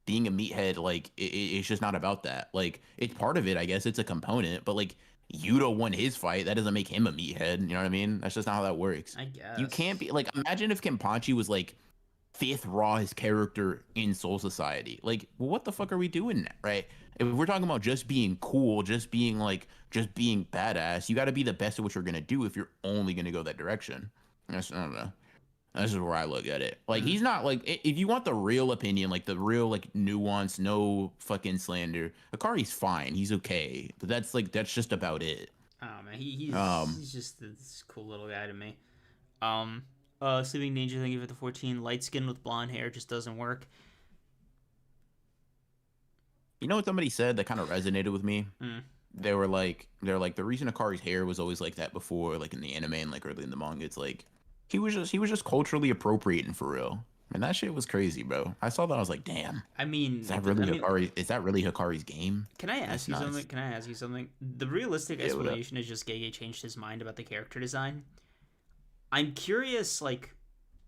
Being a meathead, like it's just not about that. Like it's part of it, I guess. It's a component, but like Yuta won his fight. That doesn't make him a meathead. You know what I mean? That's just not how that works. I You can't guess. be like. Imagine if Kenpachi was like fifth rawest character in Soul Society. Like, well, what the fuck are we doing, right? If we're talking about just being cool, just being badass, you got to be the best at what you're gonna do if you're only gonna go that direction. That's, I don't know. This is where I look at it. Like Mm. he's not like if you want the real opinion, like the real like nuance, no fucking slander. Akari's fine. He's okay. But that's just about it. Oh man, he's Um, he's just this cool little guy to me. Um, Sleeping Danger, thank you for the 14. Light skin with blonde hair just doesn't work. you know what somebody said that kind of resonated with me? Mm. They're like the reason Akari's hair was always like that before, like in the anime and like early in the manga, it's like he was just culturally appropriating for real. And that shit was crazy, bro. I saw that I was like, damn, I mean, is that really I mean, Hikari? Is that really Hikari's game? can I That's ask you something? nuts. Can I ask you something? The realistic Yeah, what up? explanation is just Gege changed his mind about the character design. I'm curious, like,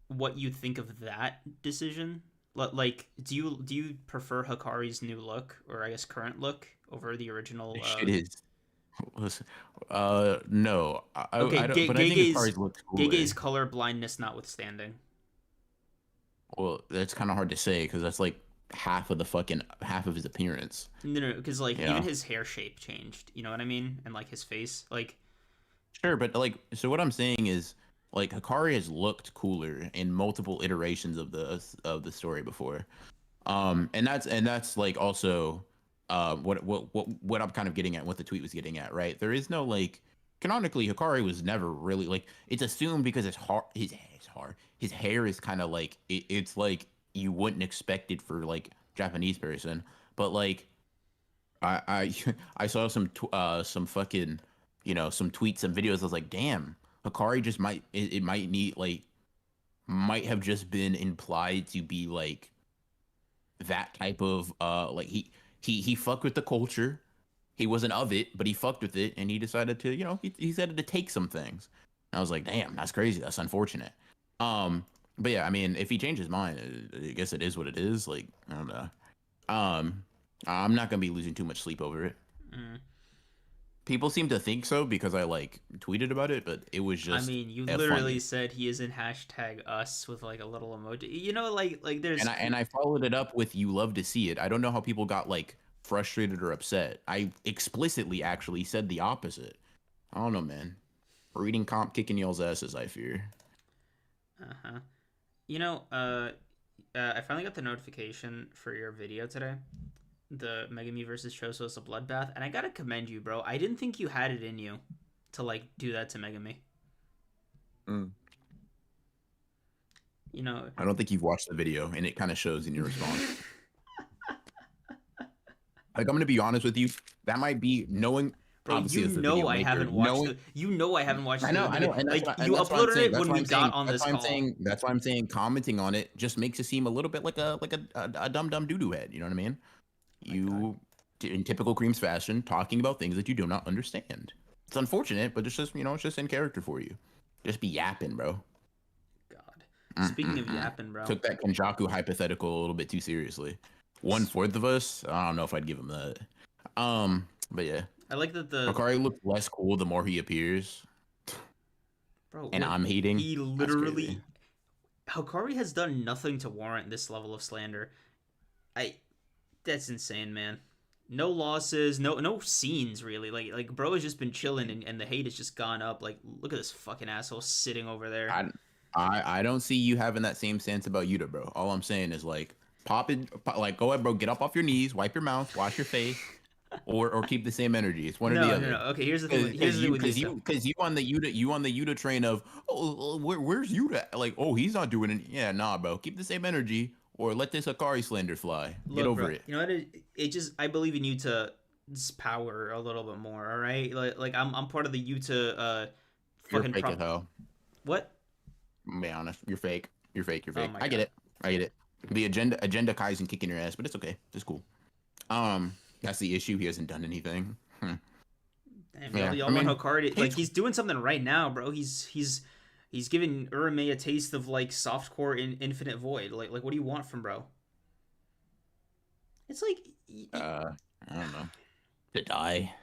what you think of that decision. Like, do you prefer Hikari's new look, or I guess current look, over the original? This shit is. Listen, no, Okay, but I think Hikari's looks Gege's cooler. color blindness notwithstanding. Well, that's kind of hard to say because that's like half of his appearance. No, because like You even know, his hair shape changed. You know what I mean? And like his face, like sure, but like, so what I'm saying is, like, Hikari has looked cooler in multiple iterations of the story before. And that's like also, what I'm kind of getting at, what the tweet was getting at, right? There is no like, canonically, Hikari was never really like. It's assumed because his hair is kind of like it's like you wouldn't expect it for like Japanese person, but like I I saw some fucking some tweets, some videos. I was like, damn, Hikari just it might need like might have just been implied to be like that type of like he fucked with the culture. He wasn't of it, but he fucked with it, and he decided to he decided to take some things. And I was like, damn, that's crazy. That's unfortunate. But yeah, I mean, if he changed his mind, I guess it is what it is. Like I don't know. Um, I'm not gonna be losing too much sleep over it. Mm. People seem to think so because I like tweeted about it, but it was I just mean, you literally funny. said he is in hashtag us with like a little emoji. You know, like And there's I followed it up with "you love to see it." I don't know how people got like frustrated or upset. I explicitly actually said the opposite. I don't know, man. Reading comp kicking y'all's asses, I fear. uh-huh. You know, I finally got the notification for your video today. The Megami versus Choso's a bloodbath, and I gotta commend you, bro. I didn't think you had it in you to like do that to Megami. Mm. You know, I don't think you've watched the video, and it kind of shows in your response. Like, I'm gonna be honest with you. That might be knowing. bro, Obviously, as the video maker, knowing. I haven't watched I the know, video. and Like and you that's what I'm uploaded saying. it when we got on this call. That's why I'm saying commenting on it just makes it seem a little bit like a dumb doo doo head. You know what I mean? My God. You, in typical Creams fashion, talking about things that you do not understand. It's unfortunate, but it's just it's just in character for you. Just be yapping, bro. God. Speaking of yapping, bro. Took that Kenjaku hypothetical a little bit too seriously. 1/4 of us, I don't know if I'd give him that. But yeah, I like that the Hikari looks less cool the more he appears, bro. and What I'm hating. he That's crazy. literally Hokari has done nothing to warrant this level of slander. I That's insane, man. No losses, no scenes really. Like bro has just been chilling and the hate has just gone up. Like look at this fucking asshole sitting over there. I, I don't see you having that same sense about Yuta, bro. All I'm saying is like like go ahead, bro. Get up off your knees, wipe your mouth, wash your face, or keep the same energy. It's one or the No. other. Okay, here's the thing. Here's the thing with Yuta. Because you on the Yuta train of where's Yuta? Like, oh, he's not doing it. Yeah, nah, bro. Keep the same energy, or let this Akari slander fly. Get Look, over bro. it. You know what? It just I believe in you to power a little bit more. All right, like I'm part of the Yuta You're fucking fake as prop. hell. What? I'm be honest. You're fake. You're fake. You're Oh fake. my I get God. it. I get it. The agenda Kaizen kicking your ass, but it's okay. It's cool. That's the issue. He hasn't done anything. Damn, Yeah, y'all I want mean, Hokari like he's he's doing something right now, bro. He's giving Urame a taste of like softcore in Infinite Void. Like what do you want from bro? It's like I don't know, to die.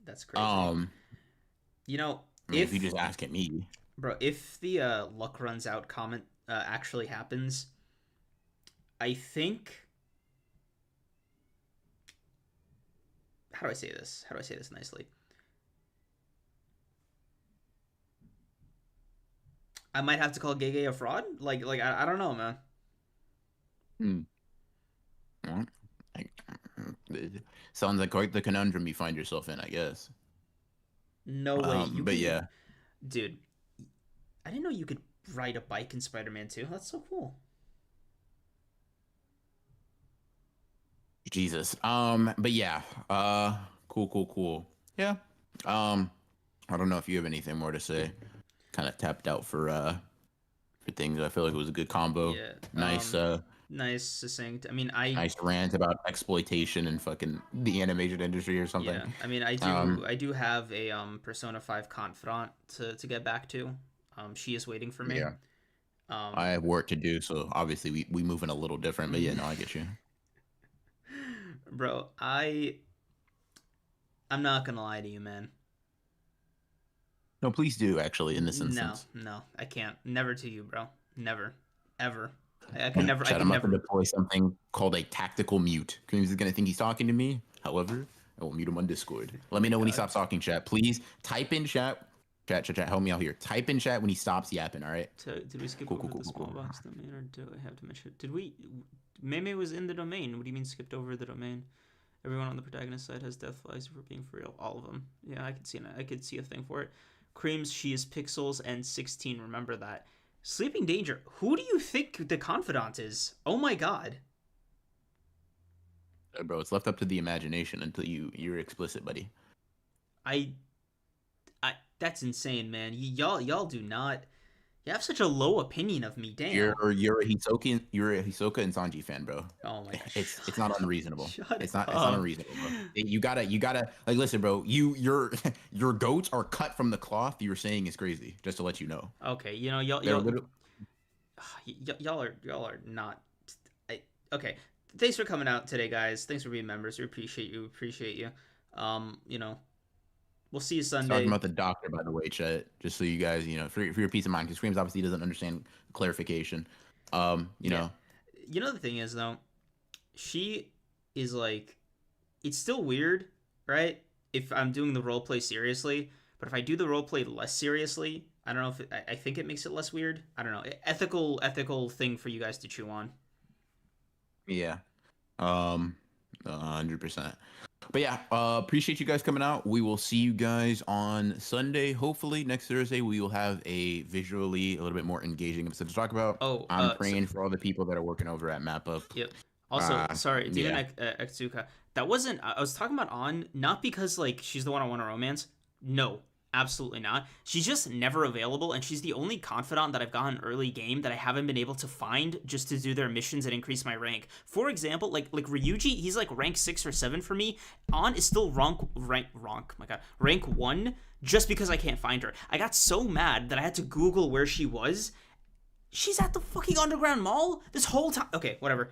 that's crazy. Um, You know, I mean, if you just ask at me, bro, if the luck runs out comment actually happens, I think how do I say this? How do I say this nicely? I might have to call Gege a fraud. I don't know, man. hmm, well, like, it sounds like quite the conundrum you find yourself in, I guess. No way. You But can, yeah, dude. I didn't know you could ride a bike in Spider-Man 2. That's so cool. Jesus. But yeah, cool. Yeah. Um, I don't know if you have anything more to say. Kind of tapped out for things. I feel like it was a good combo. Yeah. Nice, Nice, succinct. I mean, I nice rant about exploitation and fucking the animation industry or something. yeah. I mean, Um, I do have a Persona 5 confidant to get back to. She is waiting for me. yeah, I Um, have work to do, so obviously we move in a little different. But yeah, no, I get you. bro, I'm not gonna lie to you, man. No, please do actually in this No, instance. no, I can't. Never to you, bro. Never, ever. I could never. I Chat, could I'm about to never. deploy something called a tactical mute. Creams is gonna think he's talking to me. However, I will mute him on Discord. Let me know when he God. stops talking, chat. Please type in chat. Chat, help me out here. Type in chat when he stops yapping, all right? Did we skip Cool, over cool, the cool, small cool. box domain, or do I have to mention it? Did we? Meme was in the domain. What do you mean skipped over the domain? Everyone on the protagonist side has death flies for being for real. All of them. Yeah, I could see a thing for it. Creams, she is pixels and 16. Remember that. Sleeping Danger. Who do you think the confidant is? Oh my god. Bro, it's left up to the imagination until you're explicit, buddy. I that's insane, man. Y'all do not. You have such a low opinion of me. Damn. You're a Hisoka and Sanji fan, bro. Oh my god. It's not unreasonable. Shut It's not up. unreasonable, bro. You gotta like listen, bro. Your goats are cut from the cloth. You're saying is crazy. Just to let you know, Okay, you know they're literally. y'all are not. Okay, thanks for coming out today, guys. Thanks for being members. We appreciate you. You know, we'll see you Talking Sunday. about the doctor, by the way, Chet. Just so you guys, for your peace of mind, because Screams obviously doesn't understand clarification. You Yeah. know, You know the thing is though, she is like, it's still weird, right? If I'm doing the role play seriously, but if I do the role play less seriously, I don't know if I think it makes it less weird. I don't know. Ethical thing for you guys to chew on. yeah, 100%. But yeah, appreciate you guys coming out. We will see you guys on Sunday. Hopefully next Thursday we will have a visually a little bit more engaging episode to talk about. Oh, I'm praying for all the people that are working over at MAPPA. yep. Also, sorry, Yeah. Demon Exuka. That wasn't. I was talking about not because like she's the one I want to romance. No, absolutely not. She's just never available, and she's the only confidant that I've gotten early game that I haven't been able to find just to do their missions and increase my rank. For example, like Ryuji, he's like rank 6 or 7 for me. An is still rank 1 just because I can't find her. I got so mad that I had to Google where she was. She's at the fucking underground mall this whole time. Okay, whatever.